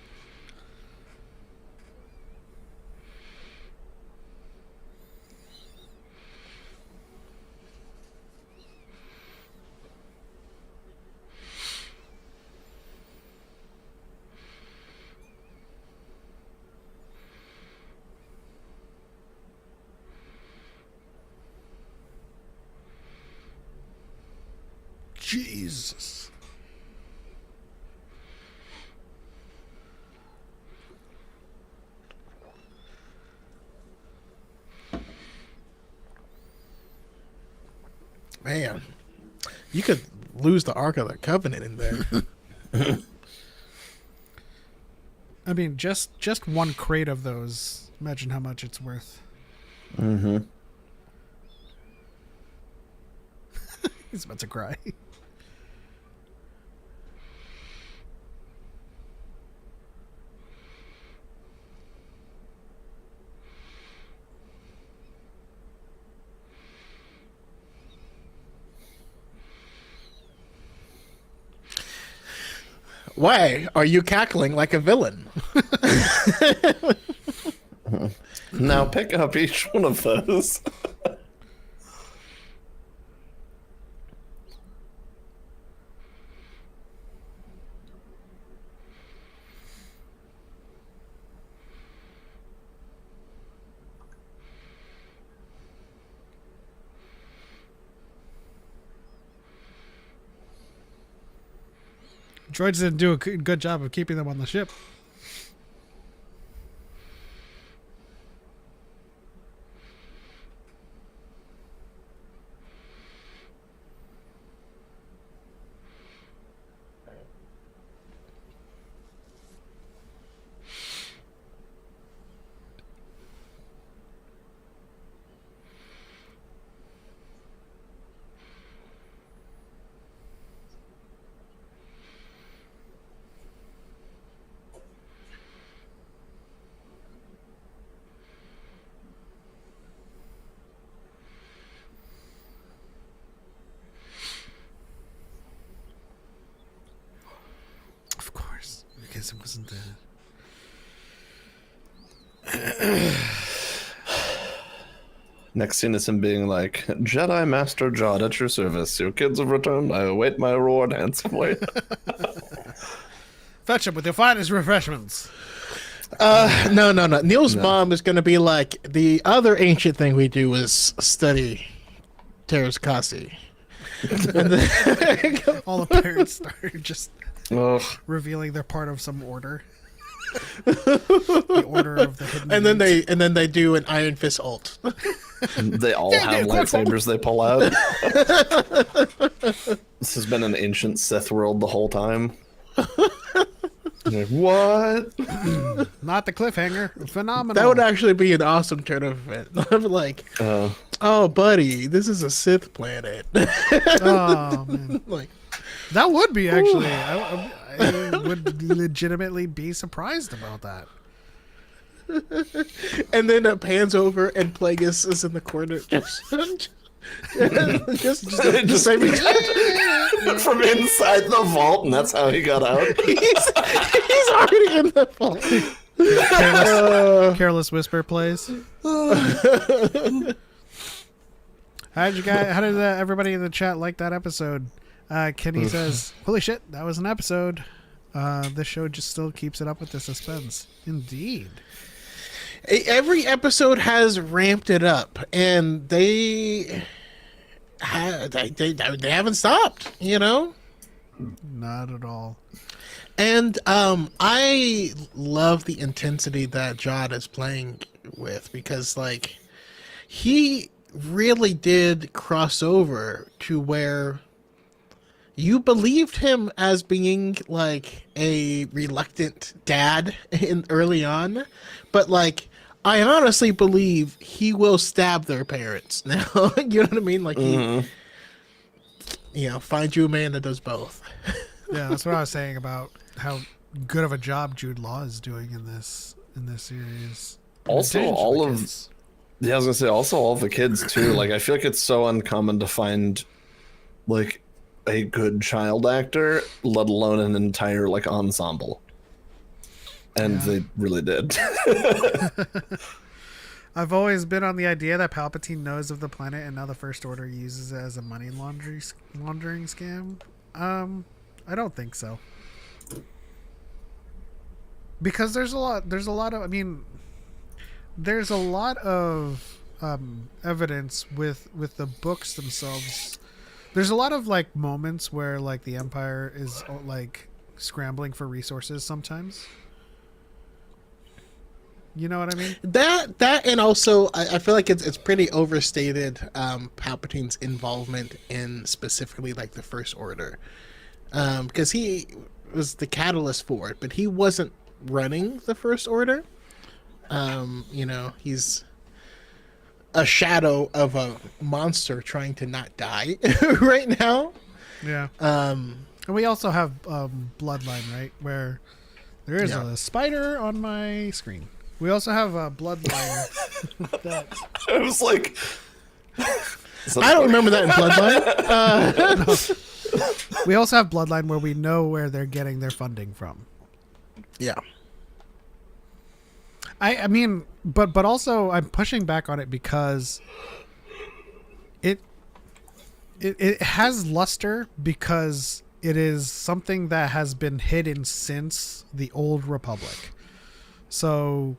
Jesus. Man, you could lose the Ark of the Covenant in there. I mean, just one crate of those. Imagine how much it's worth. Mm-hmm. He's about to cry. Why are you cackling like a villain? Now pick up each one of those. Droids didn't do a good job of keeping them on the ship. Of course, because it wasn't the... Next scene is him being like, Jedi Master Jod at your service. Your kids have returned. I await my reward handsomely. Fetch him with your finest refreshments. No. Neil's mom is going to be like, the other ancient thing we do is study Teras Kasi. And then, All the parents start just Ugh. revealing they're part of some order. The order of the hidden. and then they do an Iron Fist ult. They all have lightsabers they pull out. This has been an ancient Sith world the whole time. Like, what? Not the cliffhanger. Phenomenal. That would actually be an awesome turn of event. I'm like, oh, buddy, this is a Sith planet. Oh man, Like, that would be actually. I would legitimately be surprised about that. and then it pans over and Plagueis is in the corner. just saving time. From inside the vault, and that's how he got out. He's already in the vault. Careless Whisper plays. How did everybody in the chat like that episode? Kenny says, "Holy shit, that was an episode." This show just still keeps it up with the suspense. Indeed. Every episode has ramped it up, and they haven't stopped. You know. Not at all. And I love the intensity that Jod is playing with, because like he really did cross over to where you believed him as being like a reluctant dad early on, but like I honestly believe he will stab their parents now. You know what I mean? Like find you a man that does both. Yeah, that's what I was saying about how good of a job Jude Law is doing in this series. Also, all of the kids too. Like, I feel like it's so uncommon to find like a good child actor, let alone an entire like ensemble. And they really did. I've always been on the idea that Palpatine knows of the planet, and now the First Order uses it as a money laundering scam. I don't think so. Because there's a lot of evidence with the books themselves There's a lot of like moments where like the Empire is like scrambling for resources sometimes. You know what I mean? That and also I feel like it's pretty overstated, Palpatine's involvement in specifically like the First Order, because he was the catalyst for it, but he wasn't running the First Order. You know, he's a shadow of a monster trying to not die right now. Yeah. And we also have Bloodline, right, where there is a spider on my screen. We also have a Bloodline. I was like, I don't remember that in Bloodline. We also have Bloodline where we know where they're getting their funding from. Yeah. I mean, but also I'm pushing back on it because it has luster because it is something that has been hidden since the Old Republic. So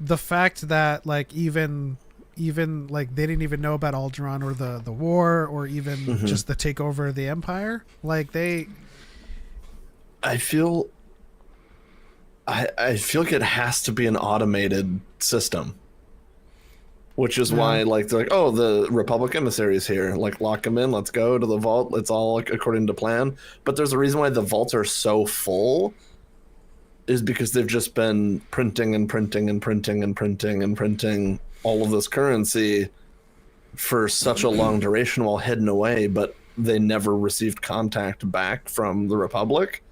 the fact that like even like they didn't even know about Alderaan or the war or even just the takeover of the Empire, like I feel like it has to be an automated system, which is why like they're like, oh, the Republic emissary is here, like lock them in, let's go to the vault, it's all like according to plan. But there's a reason why the vaults are so full, is because they've just been printing and printing and printing and printing and printing all of this currency for such a long duration while hidden away, but they never received contact back from the Republic.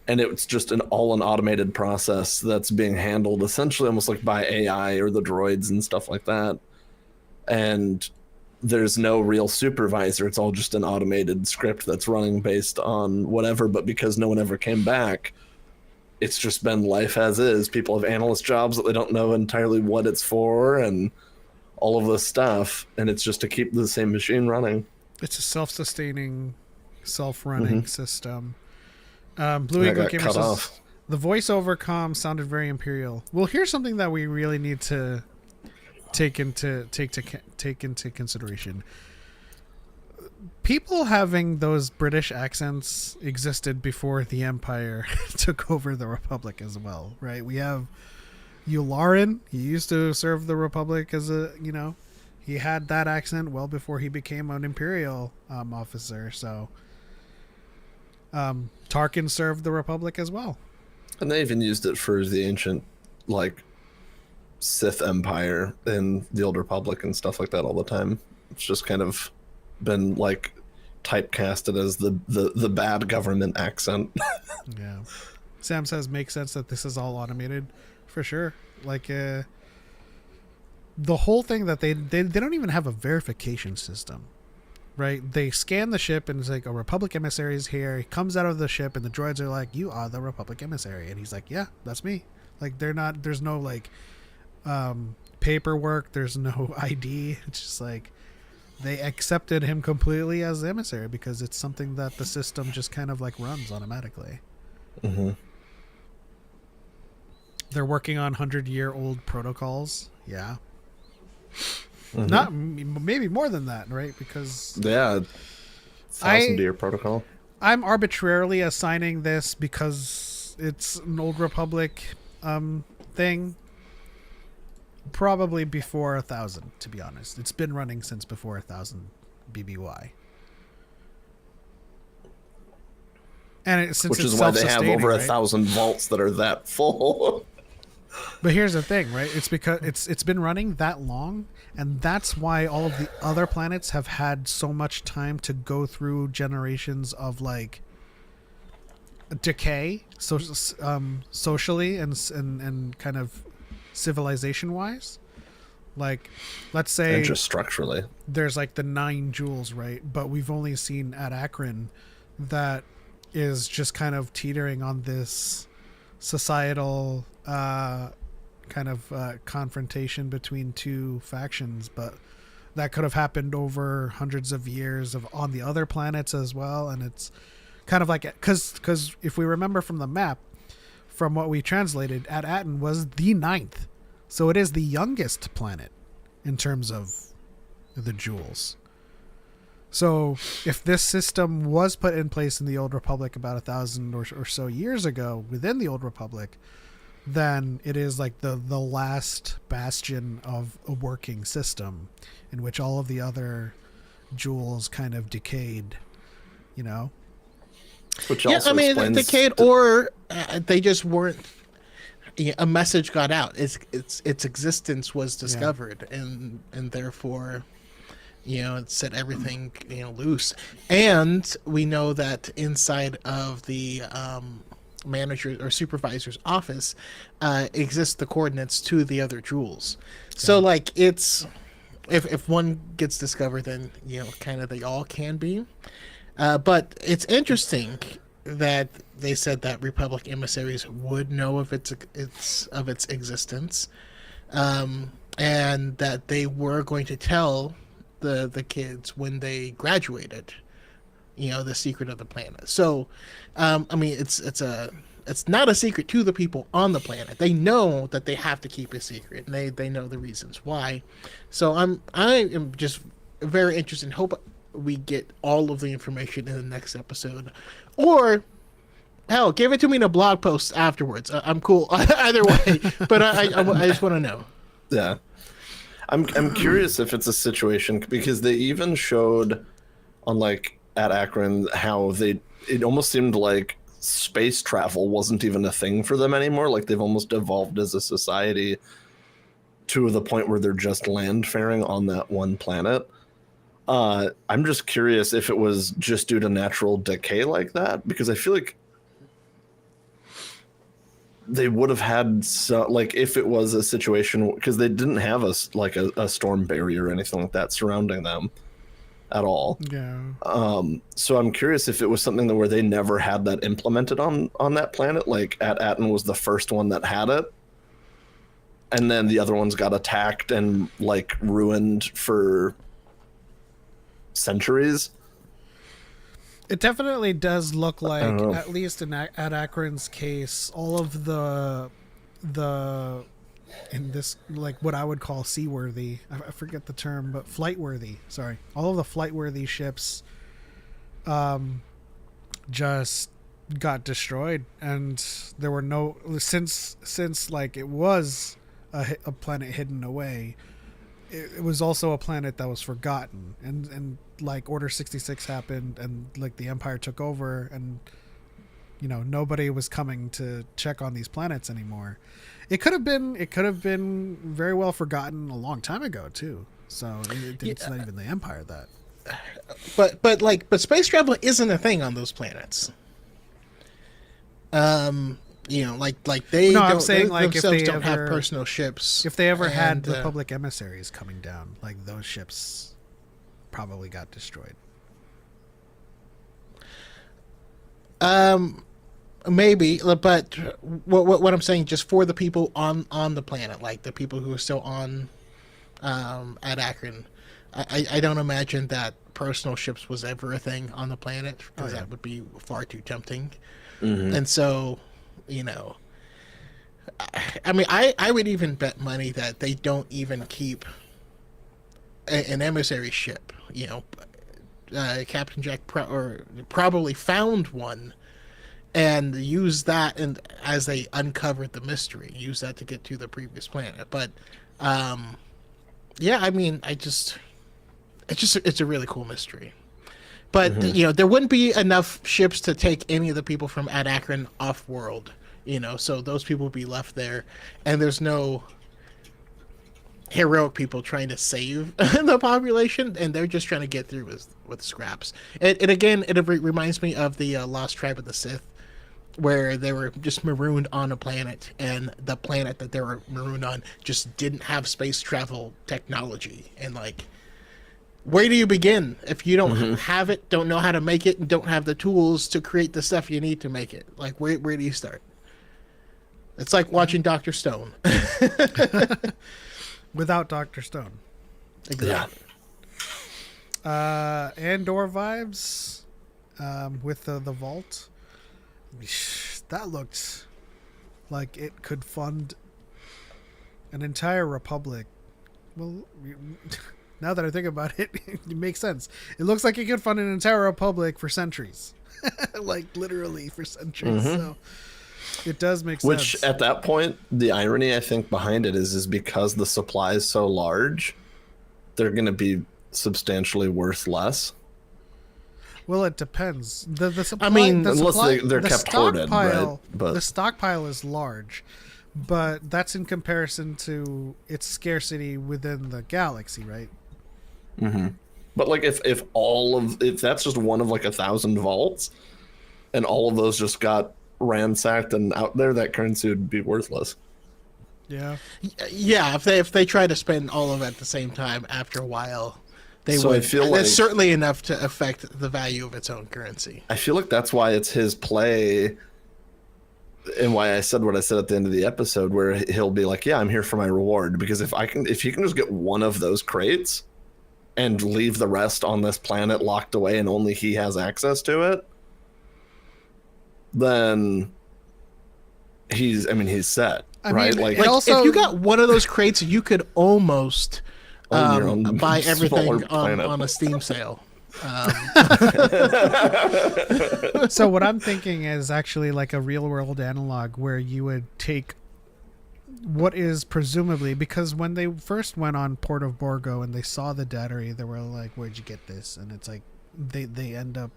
And it's just an automated process that's being handled essentially almost like by AI or the droids and stuff like that. And there's no real supervisor. It's all just an automated script that's running based on whatever. But because no one ever came back, it's just been life as is. People have analyst jobs that they don't know entirely what it's for and all of this stuff. And it's just to keep the same machine running. It's a self-sustaining, self-running system. Blue Eagle Gamer says, the voiceover comm sounded very Imperial. Well, here's something that we really need to take into consideration. People having those British accents existed before the Empire took over the Republic as well, right? We have Yularen. He used to serve the Republic as he had that accent well before he became an Imperial officer. So Tarkin served the Republic as well. And they even used it for the ancient, like, Sith Empire in the Old Republic and stuff like that all the time. It's just kind of been, like, typecasted as the bad government accent. Yeah. Sam says, makes sense that this is all automated. For sure. Like, the whole thing that they don't even have a verification system. Right, they scan the ship and it's like a Republic emissary is here. He comes out of the ship and the droids are like, "You are the Republic emissary," and he's like, "Yeah, that's me." Like they're not. There's no like paperwork. There's no ID. It's just like they accepted him completely as the emissary because it's something that the system just kind of like runs automatically. Mm-hmm. They're working on 100-year-old protocols. Yeah. Mm-hmm. Not maybe more than that, right? Because 1,000-year protocol. I'm arbitrarily assigning this because it's an Old Republic thing. Probably before 1,000, to be honest. It's been running since before 1,000 BBY. And which is why they have over 1,000 vaults that are that full. But here's the thing, right? It's because it's been running that long, and that's why all of the other planets have had so much time to go through generations of like decay, so socially and kind of civilization wise. Like, let's say, and just structurally, there's like the 9 jewels, right? But we've only seen at Akron that is just kind of teetering on this societal kind of confrontation between two factions, but that could have happened over hundreds of years on the other planets as well. And it's kind of like, because if we remember from the map, from what we translated, at Aten was the 9th, so it is the youngest planet in terms of the jewels. So if this system was put in place in the Old Republic about 1,000 or so years ago within the Old Republic, then it is like the last bastion of a working system in which all of the other jewels kind of decayed, you know? Which Yeah, also I mean, explains decayed, or they just weren't. A message got out. Its existence was discovered, and therefore, it set everything loose. And we know that inside of the manager or supervisor's office exists the coordinates to the other jewels. So like it's if one gets discovered, then kind of they all can be. But it's interesting that they said that Republic emissaries would know of its existence, and that they were going to tell the kids when they graduated, the secret of the planet. So, I mean, it's not a secret to the people on the planet. They know that they have to keep a secret, and they know the reasons why. So I am just very interested. Hope we get all of the information in the next episode, or hell, give it to me in a blog post afterwards. I'm cool either way, but I just want to know. Yeah, I'm curious if it's a situation, because they even showed on like at Akron how it almost seemed like space travel wasn't even a thing for them anymore. Like they've almost evolved as a society to the point where they're just landfaring on that one planet. I'm just curious if it was just due to natural decay like that, because I feel like they would have had like if it was a situation, because they didn't have a storm barrier or anything like that surrounding them at all. Yeah. So I'm curious if it was something where they never had that implemented on that planet. Like Atten was the first one that had it, and then the other ones got attacked and like ruined for centuries. It definitely does look like, at least at Akron's case, all of the in this, like what I would call seaworthy, I forget the term, but flightworthy. Sorry, all of the flightworthy ships, just got destroyed, and there were no since like it was a planet hidden away. It was also a planet that was forgotten, and like Order 66 happened, and like the Empire took over, and nobody was coming to check on these planets anymore. It could have been very well forgotten a long time ago too. So it's not even the Empire that. But space travel isn't a thing on those planets. Like they. No, I'm saying like if they don't have personal ships. If they ever had Republic emissaries coming down, like those ships probably got destroyed. Maybe, but what I'm saying, just for the people on the planet, like the people who are still on at Akron, I don't imagine that personal ships was ever a thing on the planet, because that would be far too tempting. Mm-hmm. And so, I mean, I would even bet money that they don't even keep an emissary ship. Captain Jack probably found one and used that, and as they uncovered the mystery, use that to get to the previous planet. But yeah, I mean, it's a really cool mystery. But there wouldn't be enough ships to take any of the people from Ad Akron off world, so those people would be left there, and there's no heroic people trying to save the population, and they're just trying to get through with scraps. And again, it reminds me of the Lost Tribe of the Sith, where they were just marooned on a planet, and the planet that they were marooned on just didn't have space travel technology. And like, where do you begin if you don't have it, don't know how to make it, and don't have the tools to create the stuff you need to make it? Like, where do you start? It's like watching Dr. Stone. Without Dr. Stone. Exactly. Yeah. Andor vibes with the vault. That looked like it could fund an entire republic. Well, Now that I think about it, it makes sense. It looks like you could fund an entire republic for centuries. Like literally for centuries. So it does make sense. Which at that point, the irony I think behind it is because the supply is so large, they're going to be substantially worth less. Well, it depends. The supply, unless they're kept hoarded, right? But the stockpile is large, but that's in comparison to its scarcity within the galaxy, right? Mm-hmm. But like if that's just one of like 1,000 vaults, and all of those just got ransacked and out there, that currency would be worthless. Yeah. Yeah, if they try to spend all of it at the same time, after a while, they So would. I feel like That's certainly enough to affect the value of its own currency. I feel like that's why it's his play, and why I said what I said at the end of the episode, where he'll be like, "Yeah, I'm here for my reward." Because if he can just get one of those crates and leave the rest on this planet locked away, and only he has access to it, then he's set, right? Like if you got one of those crates, you could almost buy everything on a Steam sale. So what I'm thinking is actually like a real world analog where you would take what is presumably, because when they first went on Port of Borgo and they saw the dattery, they were like, "Where'd you get this?" And it's like they end up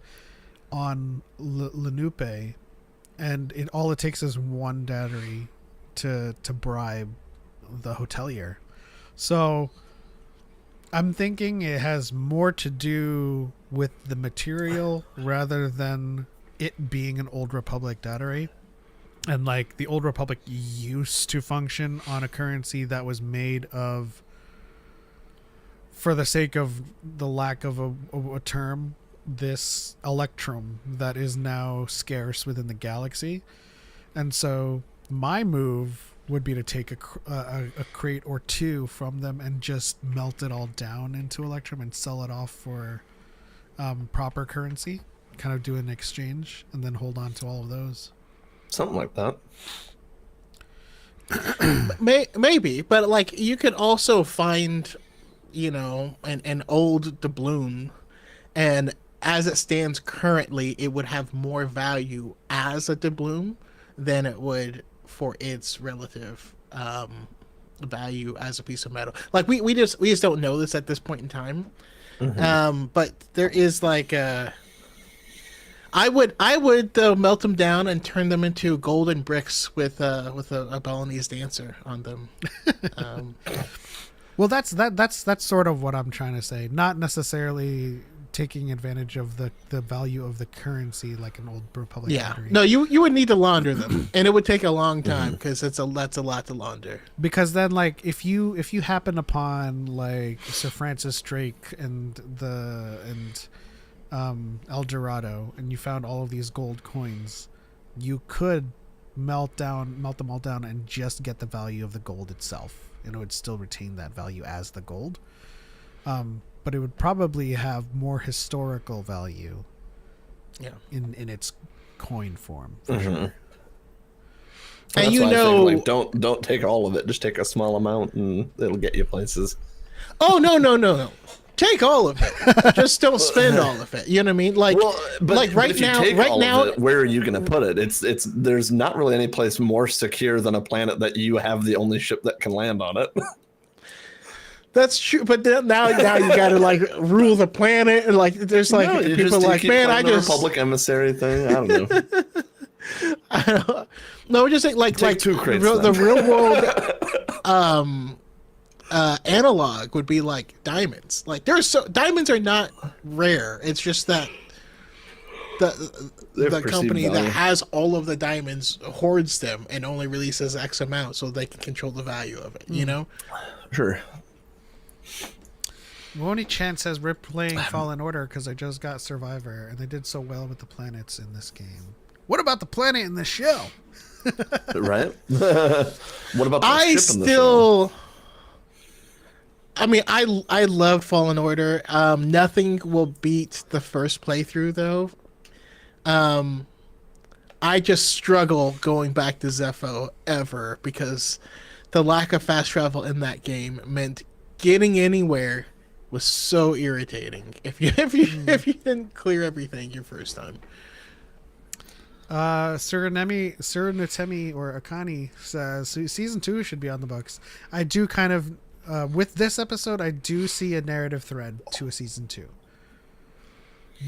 on Lenupe, and all it takes is one dattery to bribe the hotelier. So I'm thinking it has more to do with the material rather than it being an Old Republic dattery. And like the Old Republic used to function on a currency that was made of, for the sake of the lack of a term, this electrum that is now scarce within the galaxy. And so my move would be to take a crate or two from them and just melt it all down into electrum and sell it off for proper currency, kind of do an exchange, and then hold on to all of those. Something like that. Maybe, but like you could also find, an old doubloon, and as it stands currently, it would have more value as a doubloon than it would for its relative value as a piece of metal. Like we just don't know this at this point in time. Mm-hmm. But there is like I would though melt them down and turn them into golden bricks with a Balinese dancer on them. Well, that's sort of what I'm trying to say. Not necessarily taking advantage of the value of the currency like an Old Republic. Yeah, battery. No, you would need to launder them, and it would take a long time because that's a lot to launder. Because then, like, if you happen upon like Sir Francis Drake and El Dorado, and you found all of these gold coins, you could melt them all down and just get the value of the gold itself, and it would still retain that value as the gold. But it would probably have more historical value, in its coin form, for sure. And think, like, don't take all of it. Just take a small amount, and it'll get you places. Oh no! Take all of it. Just don't spend all of it. You know what I mean? Like, right now, where are you going to put it? It's there's not really any place more secure than a planet that you have the only ship that can land on it. That's true, but then now you got to like rule the planet, and like there's like people like, man, I just Republic emissary thing. I don't know. I don't, no, just like two crates, the real world analog would be like diamonds. Like diamonds are not rare. It's just that the company value. that has all of the diamonds hoards them and only releases X amount so they can control the value of it. You know? Sure. Woney Chan says we're playing Fallen Order because I just got Survivor and they did so well with the planets in this game. What about the planet in the show? Right? What about the ship in the show? I mean, I love Fallen Order. Nothing will beat the first playthrough, though. I just struggle going back to Zepho ever because the lack of fast travel in that game meant getting anywhere was so irritating. If you didn't clear everything your first time. Surinatemi or Akani says season 2 should be on the books. I do kind of with this episode, I do see a narrative thread to a season 2.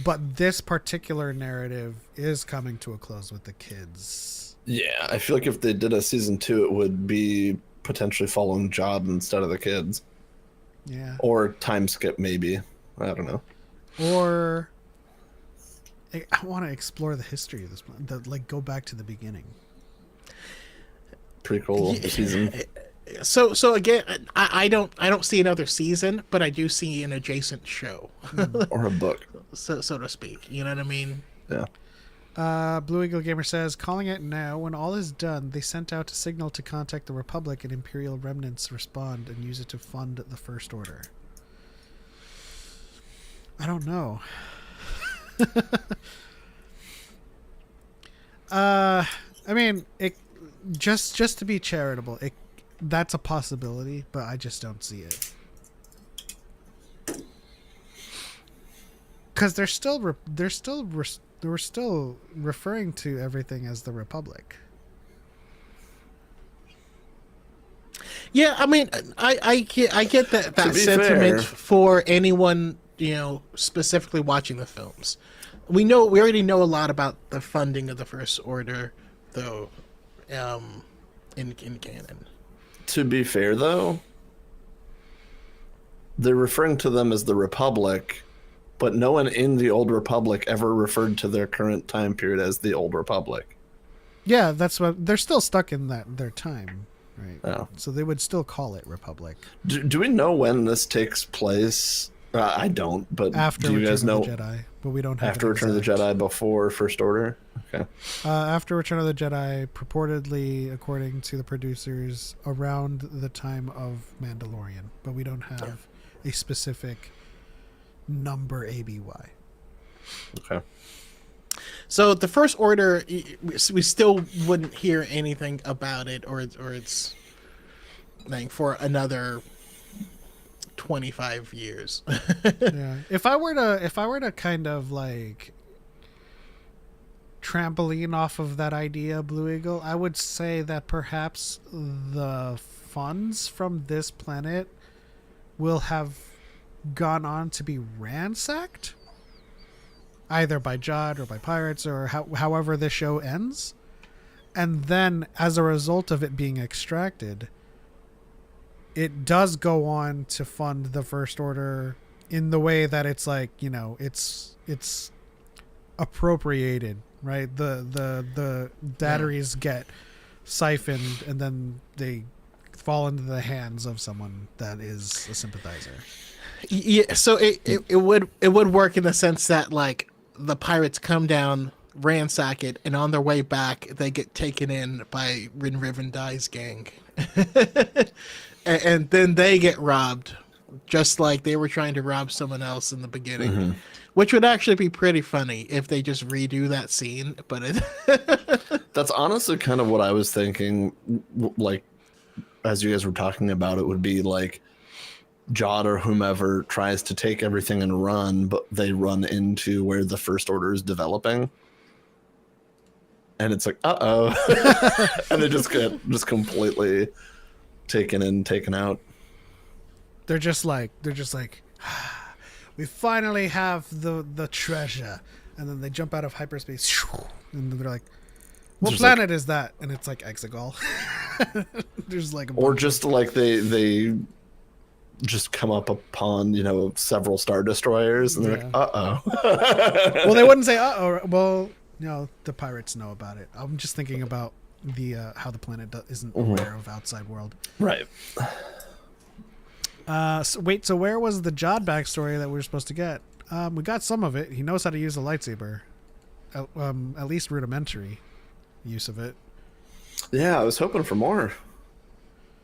But this particular narrative is coming to a close with the kids. Yeah, I feel like if they did a season 2, it would be potentially following DYAD instead of the kids. Yeah. Or time skip, maybe. I don't know. Or I want to explore the history of this one. Like, go back to the beginning. Pretty cool season. So again, I don't see another season, but I do see an adjacent show. Or a book. So to speak. You know what I mean? Yeah. Blue Eagle Gamer says, calling it now. When all is done, they sent out a signal to contact the Republic, and Imperial remnants respond and use it to fund the First Order. I don't know. I mean, it just to be charitable, that's a possibility, but I just don't see it. Because they're still referring to everything as the Republic. Yeah, I mean, I get that sentiment fair, for anyone, specifically watching the films. We already know a lot about the funding of the First Order, though, in canon. To be fair, though, they're referring to them as the Republic, but no one in the Old Republic ever referred to their current time period as the Old Republic. Yeah, that's what they're still stuck in their time, right? Oh. So they would still call it Republic. Do we know when this takes place? I don't, but After do you Return guys of know? the Jedi, but we don't have After an Return of the exact- Jedi, before First Order? Okay. After Return of the Jedi, purportedly, according to the producers, around the time of Mandalorian, but we don't have a specific number ABY. Okay. So the First Order, we still wouldn't hear anything about it, or it's like for another 25 years. Yeah. If I were to kind of like trampoline off of that idea, Blue Eagle, I would say that perhaps the funds from this planet will have gone on to be ransacked, either by DYAD or by pirates, or however this show ends, and then as a result of it being extracted, it does go on to fund the First Order in the way that it's like, it's appropriated, right? The datteries get siphoned and then they fall into the hands of someone that is a sympathizer. Yeah, so it would work in the sense that like the pirates come down, ransack it, and on their way back they get taken in by Rin Riven Dai's gang. And then they get robbed, just like they were trying to rob someone else in the beginning, which would actually be pretty funny if they just redo that scene. But That's honestly kind of what I was thinking, like, as you guys were talking about, it would be like DYAD or whomever tries to take everything and run, but they run into where the First Order is developing. And it's like, uh-oh. And they just get completely taken in, taken out. They're just like we finally have the treasure, and then they jump out of hyperspace and they're like, what planet is that? And it's like Exegol. There's like or just like they just come up upon several Star Destroyers and they're like, uh-oh. Well, they wouldn't say uh-oh. Well, the pirates know about it. I'm just thinking about the how the planet isn't aware of outside world. Right. So where was the DYAD backstory that we were supposed to get? We got some of it. He knows how to use a lightsaber, at least rudimentary use of it. Yeah, I was hoping for more.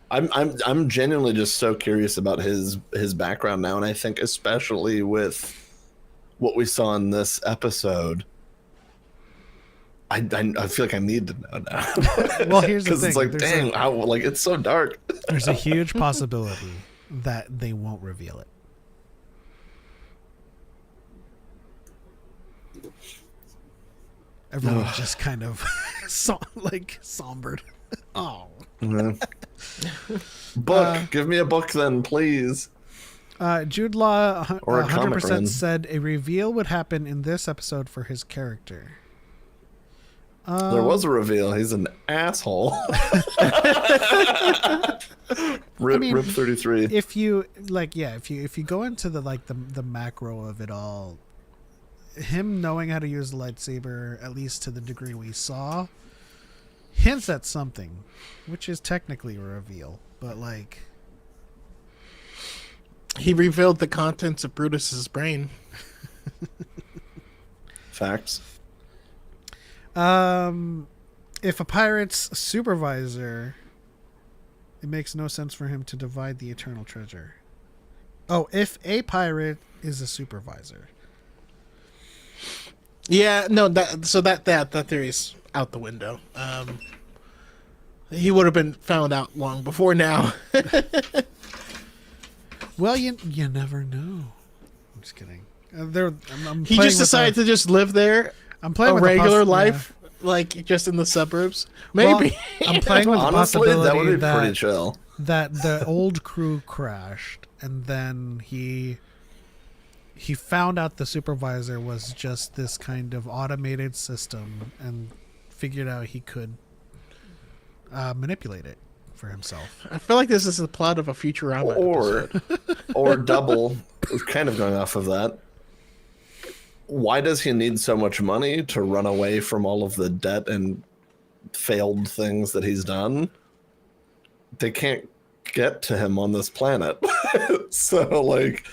I'm genuinely just so curious about his background now, and I think especially with what we saw in this episode, I feel like I need to know now. Well, here's the thing. Because it's like, dang, it's so dark. There's a huge possibility that they won't reveal it. Everyone just kind of sombered. Oh. Book. Give me a book then, please. Jude Law Or a comic 100% run. said a reveal would happen in this episode for his character. There was a reveal. He's an asshole. Rip 33. If you if you go into the macro of it all, him knowing how to use the lightsaber, at least to the degree we saw, hints at something, which is technically a reveal, but like He revealed the contents of Brutus's brain. Facts. If a pirate's supervisor, it makes no sense for him to divide the eternal treasure. Oh, if a pirate is a supervisor. Yeah, no, that theory's out the window. He would have been found out long before now. Well, you never know. I'm just kidding. I'm He playing just with decided to just live there I'm playing a with the regular poss- life, like just in the suburbs. Maybe. Well, I'm playing with the Honestly, possibility that would be that pretty chill. that the old crew crashed, and then he found out the supervisor was just this kind of automated system, and figured out he could manipulate it for himself. I feel like this is the plot of a Futurama episode. Or double, kind of going off of that. Why does he need so much money to run away from all of the debt and failed things that he's done? They can't get to him on this planet. So, like,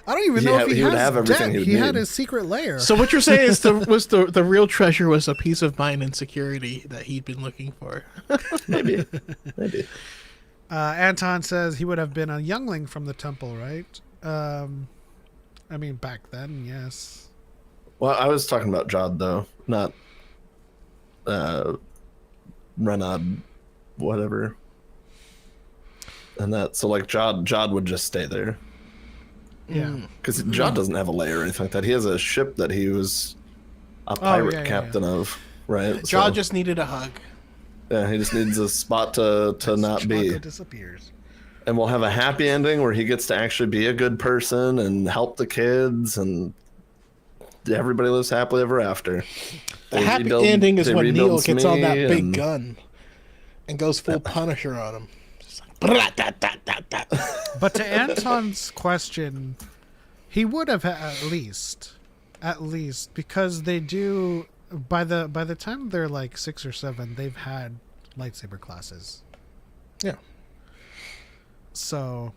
I don't even know if he would has have everything debt. he would He had need. his secret lair. So what you're saying is the real treasure was a peace of mind and security that he'd been looking for. maybe. Anton says he would have been a youngling from the temple, right? I mean, back then, yes. Well, I was talking about Jod, though, not Renad, whatever. And that, so like Jod would just stay there. Yeah. Because Jod doesn't have a lair or anything like that. He has a ship that he was a pirate captain of, right? Jaw So, just needed a hug. yeah, he just needs a spot to not be. Choco disappears. And we'll have a happy ending where he gets to actually be a good person and help the kids, and everybody lives happily ever after. The happy ending is when Neil rebuild gets on that Smee big and- gun and goes full Punisher on him. Just like, brat-tat-tat-tat-tat. But to Anton's question, he would have at least, because they do. By the time they're like 6 or 7, they've had lightsaber classes. Yeah. So,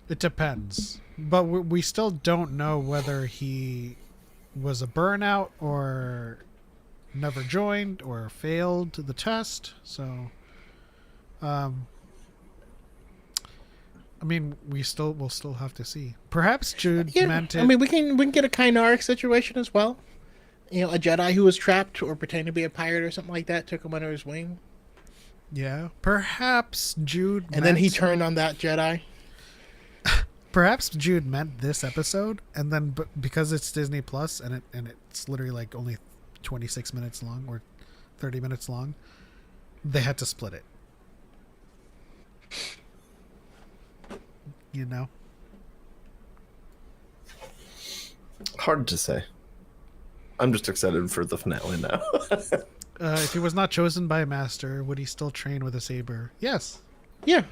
it depends. But we still don't know whether he was a burnout or never joined or failed the test. So, I mean, we'll still have to see. Perhaps Jude meant it. I mean, we can get a Kynaric situation as well. You know, a Jedi who was trapped or pretending to be a pirate or something like that took him under his wing, Yeah. Perhaps Jude and then he turned on that Jedi. Perhaps Jude meant this episode, and then because it's Disney Plus and it's literally like only 26 minutes long or 30 minutes long, they had to split it. You know? Hard to say. I'm just excited for the finale now. If he was not chosen by a master, would he still train with a saber? Yes. Yeah.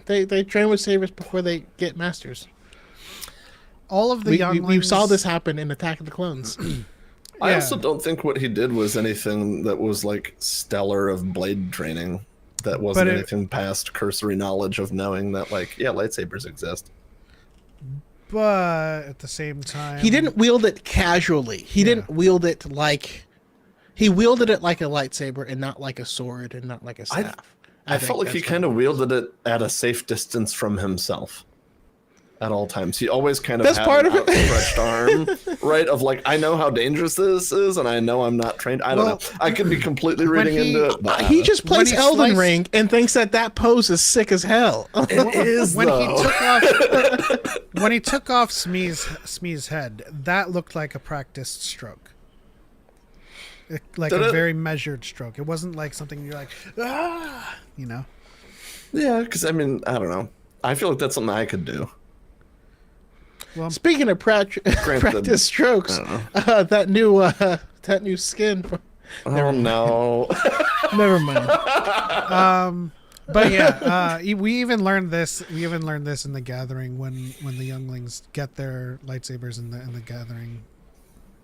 They train with sabers before they get masters. All of the We younglings... saw this happen in Attack of the Clones. I Yeah. also don't think what he did was anything that was like stellar of blade training. That wasn't But anything past cursory knowledge of knowing that, like, yeah, lightsabers exist. But at the same time... He didn't wield it casually. He didn't wield it like... He wielded it like a lightsaber and not like a sword and not like a staff. I think felt like he that's kind of wielded it at a safe distance from himself at all times. He always kind of That's had part an of it. outstretched arm, right? Of like, I know how dangerous this is, and I know I'm not trained. I don't know. I could be completely reading into it. But He just When plays he Elden sliced- Ring and thinks that pose is sick as hell. it is when though. he took off when he took off Smee's head, that looked like a practiced stroke. Like a very measured stroke. It wasn't like something you're like, ah, you know? Yeah, because I mean, I don't know. I feel like that's something I could do. Well, Speaking of practice strokes, that new skin. Oh no. Never mind. but yeah, we even learned this. We even learned this in the Gathering when the younglings get their lightsabers in the Gathering.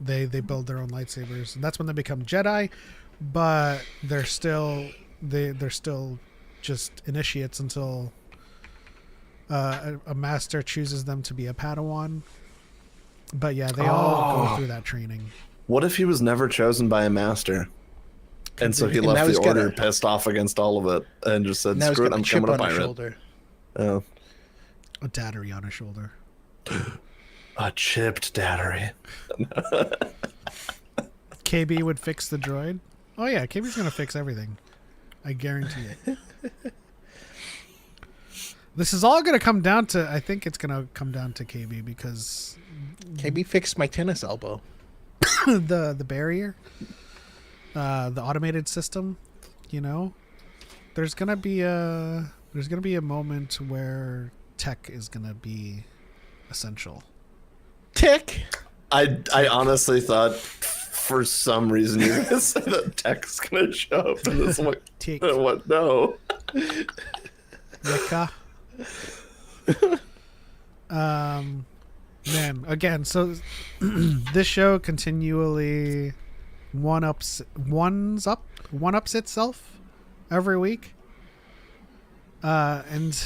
They build their own lightsabers, and that's when they become Jedi. But they're still just initiates until a master chooses them to be a Padawan. But yeah, they all go through that training. What if he was never chosen by a master? And so he left the order pissed off against all of it and just said, screw it, I'm becoming a pirate. Oh. A daddery on his shoulder. A chipped daddery. KB would fix the droid. Oh yeah, KB's going to fix everything. I guarantee it. This is all going to come down to, I think it's going to come down to KB because... KB fixed my tennis elbow. the barrier, the automated system, you know, there's gonna be a moment where tech is gonna be essential. Tech. I honestly thought for some reason you were gonna say that tech's gonna show up in this one. What? No. Yeka. Man, again, so this show continually one-ups itself every week. And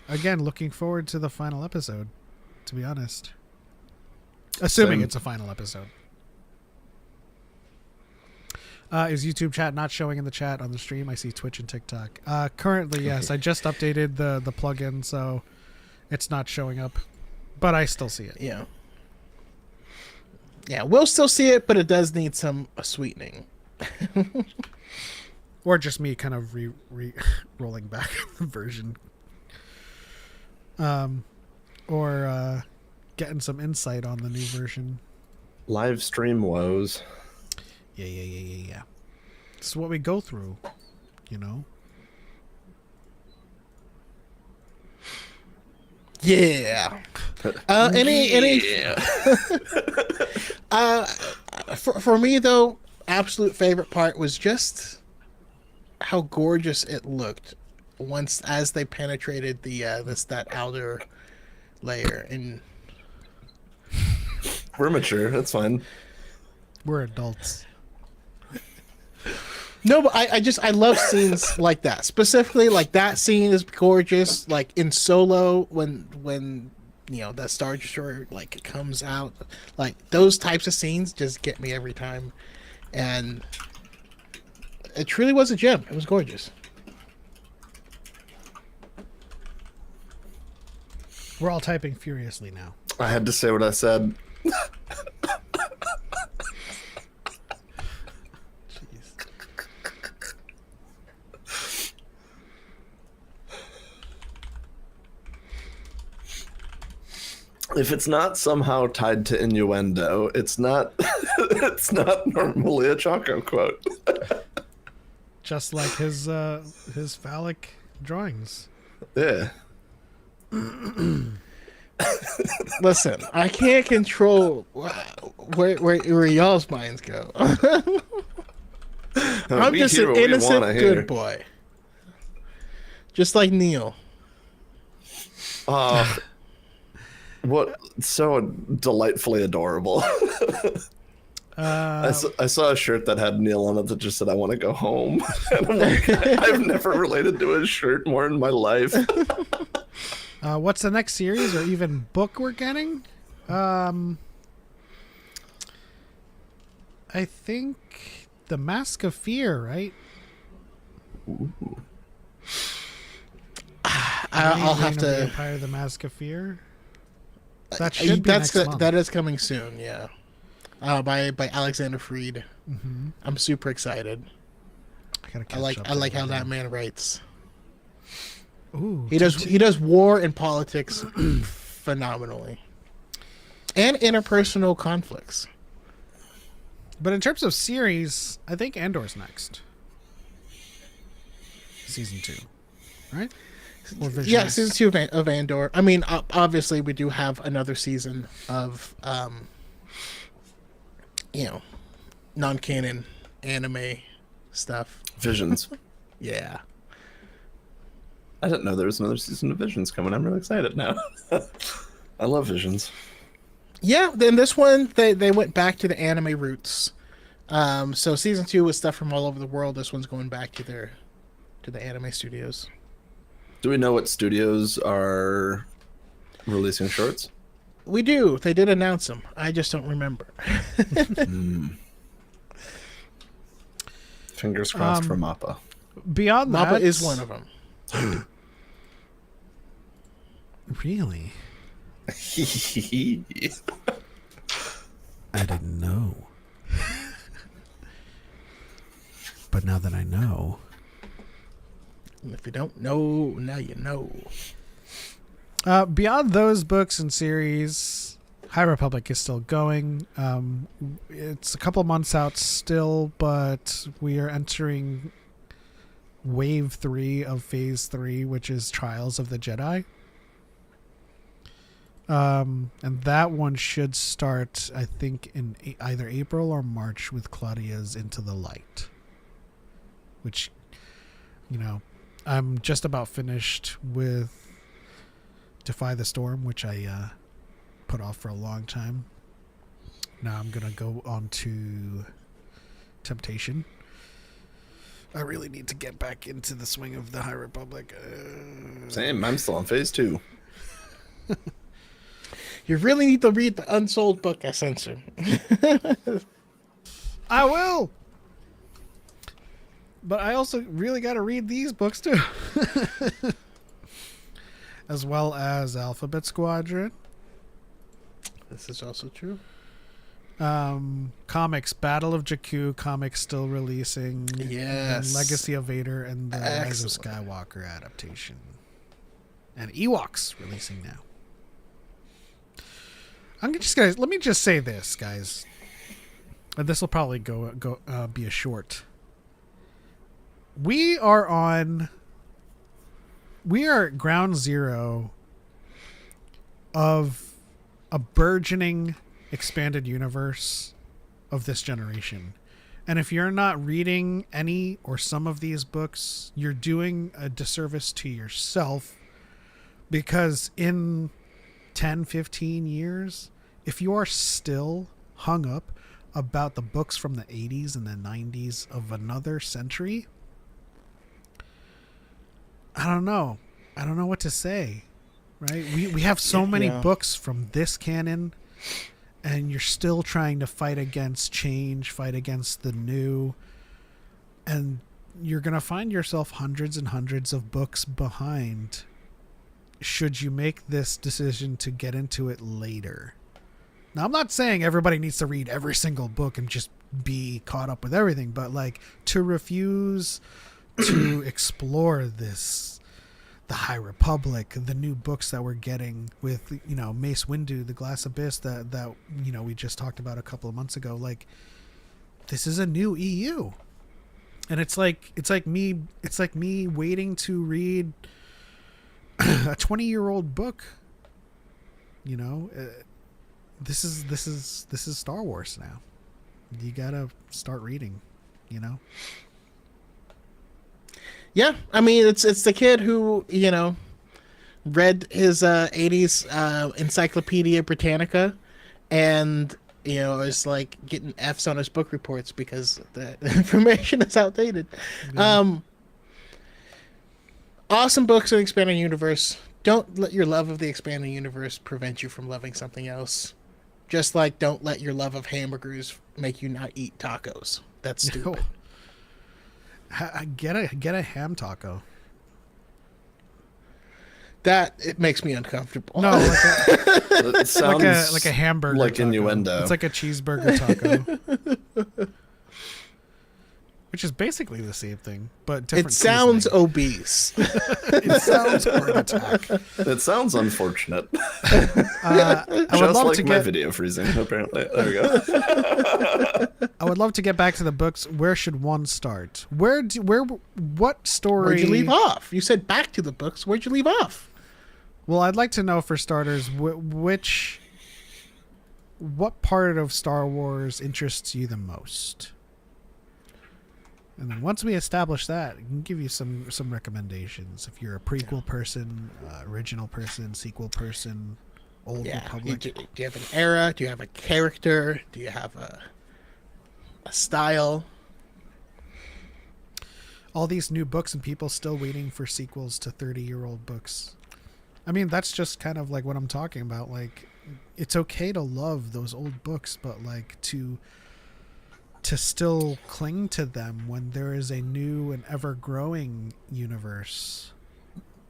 again, looking forward to the final episode, to be honest. Assuming it's a final episode. Is YouTube chat not showing in the chat on the stream? I see Twitch and TikTok. Currently, yes. I just updated the plugin, so it's not showing up. But I still see it. Yeah. Yeah, we'll still see it, but it does need some sweetening. Or just me kind of rolling back the version. Or getting some insight on the new version. Live stream woes. Yeah. This is what we go through, you know? Yeah. For me though, absolute favorite part was just how gorgeous it looked once as they penetrated that outer layer. And we're mature. That's fine. We're adults. No, but I love scenes like that. Specifically, like that scene is gorgeous. Like in Solo, when you know that Star Destroyer like comes out, like those types of scenes just get me every time, and it truly was a gem. It was gorgeous. We're all typing furiously now. I had to say what I said. If it's not somehow tied to innuendo, it's not it's not normally a Choco quote. Just like his phallic drawings. Yeah. Listen, I can't control where y'all's minds go. I'm just an innocent good boy. Just like Neil. What so delightfully adorable. I saw a shirt that had Neil on it that just said, "I want to go home." And I'm like, I've never related to a shirt more in my life. What's the next series or even book we're getting? I think The Mask of Fear, right? Ooh. I'll have to. Vampire: The Mask of Fear. That should be next month. That is coming soon. Yeah, by Alexander Freed. Mm-hmm. I'm super excited. I like how that man writes. Ooh, he does war and politics phenomenally, and interpersonal conflicts. But in terms of series, I think Andor's next. Season 2, right? Or Visions? Yeah, season 2 of Andor. I mean, obviously, we do have another season of, non-canon anime stuff. Visions. Yeah. I didn't know there was another season of Visions coming. I'm really excited now. I love Visions. Yeah, then this one, they went back to the anime roots. So season 2 was stuff from all over the world. This one's going back to the anime studios. Do we know what studios are releasing shorts? We do. They did announce them. I just don't remember. Fingers crossed for Mappa. Beyond that, Mappa is one of them. Really? I didn't know. But now that I know. And if you don't know, now you know. Beyond those books and series, High Republic is still going. It's a couple months out still, but we are entering Wave 3 of Phase 3, which is Trials of the Jedi. And that one should start, I think, in either April or March with Claudia's Into the Light. Which, I'm just about finished with Defy the Storm, which I put off for a long time. Now I'm going to go on to Temptation. I really need to get back into the swing of the High Republic. Same. I'm still on Phase 2. You really need to read the unsold book I censored. I will! But I also really got to read these books too. As well as Alphabet Squadron. This is also true. Comics, Battle of Jakku comics still releasing. Yes. And Legacy of Vader and the Rise of Skywalker adaptation. And Ewoks releasing now. Let me just say this, guys. And this will probably be a short. We are at ground zero of a burgeoning expanded universe of this generation. And if you're not reading any or some of these books, you're doing a disservice to yourself, because in 10, 15 years, if you are still hung up about the books from the 80s and the 90s of another century, I don't know what to say, right? We have so many books from this canon, and you're still trying to fight against change, fight against the new, and you're going to find yourself hundreds and hundreds of books behind should you make this decision to get into it later. Now, I'm not saying everybody needs to read every single book and just be caught up with everything, but to refuse to explore the High Republic, the new books that we're getting with, Mace Windu, the Glass Abyss that we just talked about a couple of months ago. This is a new EU, and it's like me waiting to read a 20-year-old book. This is Star Wars now. You gotta start reading, Yeah, I mean, it's the kid who, read his 80s Encyclopedia Britannica and, is getting Fs on his book reports because the information is outdated. Yeah. Awesome books in the Expanding Universe. Don't let your love of the Expanding Universe prevent you from loving something else. Just like don't let your love of hamburgers make you not eat tacos. That's stupid. Get a ham taco. That it makes me uncomfortable. No, it sounds like a hamburger, like taco. innuendo. It's like a cheeseburger taco. which is basically the same thing, but different. It sounds seasoning. obese. It sounds heart attack. It sounds unfortunate. I would Just love like to my get. video freezing, apparently. There we go. I would love to get back to the books. Where should one start? What story? Where'd you leave off? You said back to the books. Where'd you leave off? Well, I'd like to know for starters, what part of Star Wars interests you the most? And then once we establish that, I can give you some recommendations. If you're a prequel person, original person, sequel person, Old Republic. Do you have an era? Do you have a character? Do you have a style? All these new books and people still waiting for sequels to 30-year-old books. I mean, that's just kind of like what I'm talking about. Like, it's okay to love those old books, but like to still cling to them when there is a new and ever-growing universe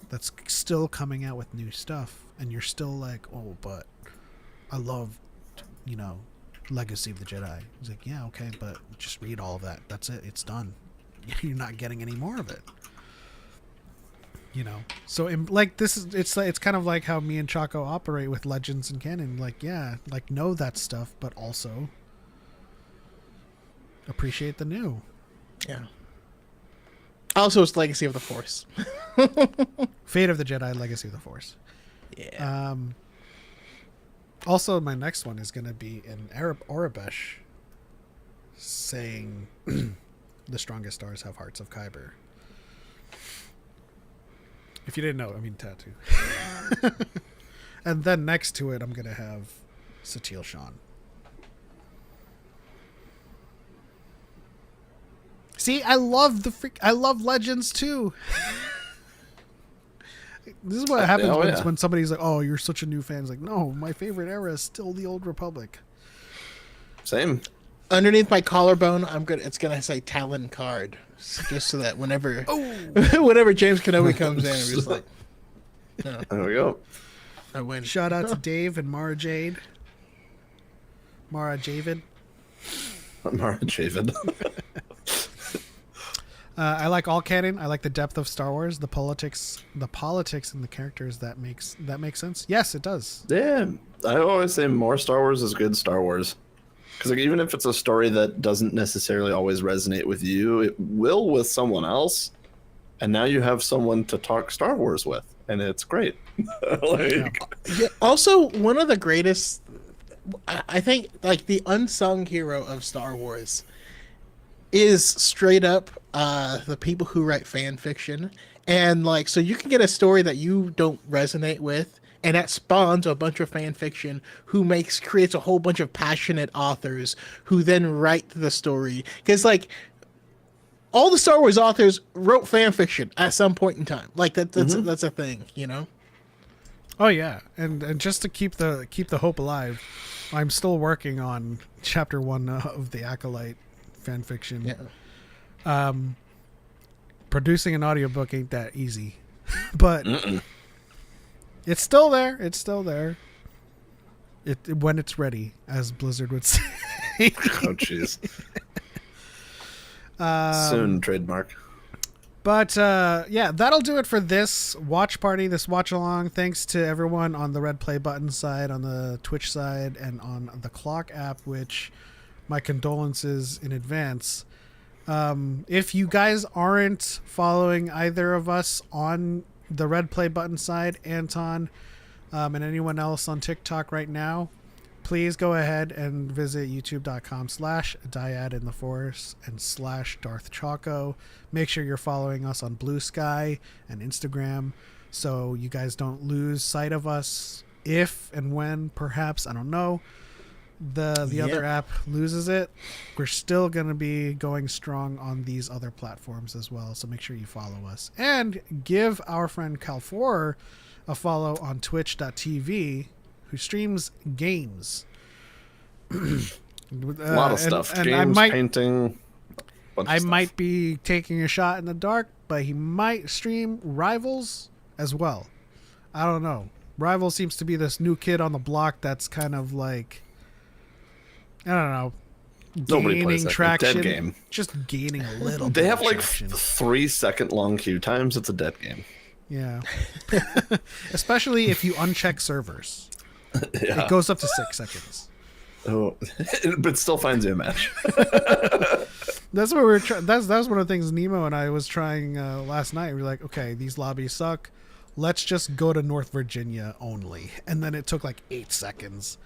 that's still coming out with new stuff, and you're still like, oh, but I love, Legacy of the Jedi. He's like, yeah, okay, but just read all of that. That's it. It's done. You're not getting any more of it. So it's kind of like how me and Choco operate with Legends and Canon. Like, yeah, like know that stuff, but also appreciate the new. Yeah. Also, it's Legacy of the Force. Fate of the Jedi, Legacy of the Force. Yeah. Also, my next one is going to be in Arabesh saying the strongest stars have hearts of Kyber. If you didn't know, I mean tattoo. And then next to it, I'm going to have Satil Shan. See, I love Legends too. This is what happens when somebody's like, "Oh, you're such a new fan." It's like, no, my favorite era is still the Old Republic. Same. Underneath my collarbone, it's gonna say Talon Card, just so that whenever James Kenobi comes in, I'm just like, there we go. I win. Shout out to Dave and Mara Javid. Mara Javid. I like all canon. I like the depth of Star Wars, the politics, and the characters. That makes sense. Yes, it does. Yeah, I always say more Star Wars is good Star Wars. Because even if it's a story that doesn't necessarily always resonate with you, it will with someone else. And now you have someone to talk Star Wars with, and it's great. Yeah, also, one of the greatest, I think, like the unsung hero of Star Wars is straight up the people who write fan fiction. And like, so you can get a story that you don't resonate with, and that spawns a bunch of fan fiction creates a whole bunch of passionate authors who then write the story. Because like all the Star Wars authors wrote fan fiction at some point in time. Like that's a thing, Oh yeah, and just to keep the hope alive, I'm still working on chapter 1 of the Acolyte fan fiction. Yeah. Producing an audiobook ain't that easy, but it's still there. It's still there. When it's ready, as Blizzard would say. Oh jeez. Soon trademark. But yeah, that'll do it for this watch party, this watch along. Thanks to everyone on the Red Play Button side, on the Twitch side, and on the Clock app, which my condolences in advance. If you guys aren't following either of us on the Red Play Button side, Anton, and anyone else on TikTok right now, please go ahead and visit youtube.com/DYAD in the Force and /Darth Choco. Make sure you're following us on Blue Sky and Instagram so you guys don't lose sight of us if and when, perhaps, I don't know, the other app loses it. We're still going to be going strong on these other platforms as well, so make sure you follow us. And give our friend Calfor a follow on twitch.tv, who streams games. A lot of stuff. And Games, painting. I might be taking a shot in the dark, but he might stream Rivals as well. I don't know. Rivals seems to be this new kid on the block that's kind of like, I don't know. Nobody plays gaining that. traction. Dead game. Just gaining a little. They bit have of like traction. 3-second long queue times. It's a dead game. Yeah. Especially if you uncheck servers. Yeah. It goes up to 6 seconds. Oh, but still finds you a match. That's what we were. That was one of the things Nemo and I was trying last night. We were like, okay, these lobbies suck. Let's just go to North Virginia only, and then it took like 8 seconds.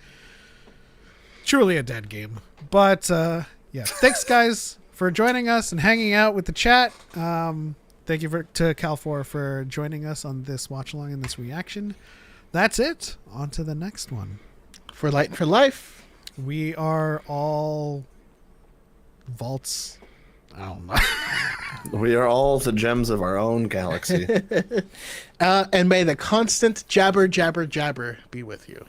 Truly a dead game, but yeah. Thanks, guys, for joining us and hanging out with the chat. Thank you to Cal4 for joining us on this watch along and this reaction. That's it. On to the next one. For Light and for Life. We are all vaults. I don't know. We are all the gems of our own galaxy. And may the constant jabber, jabber, jabber be with you.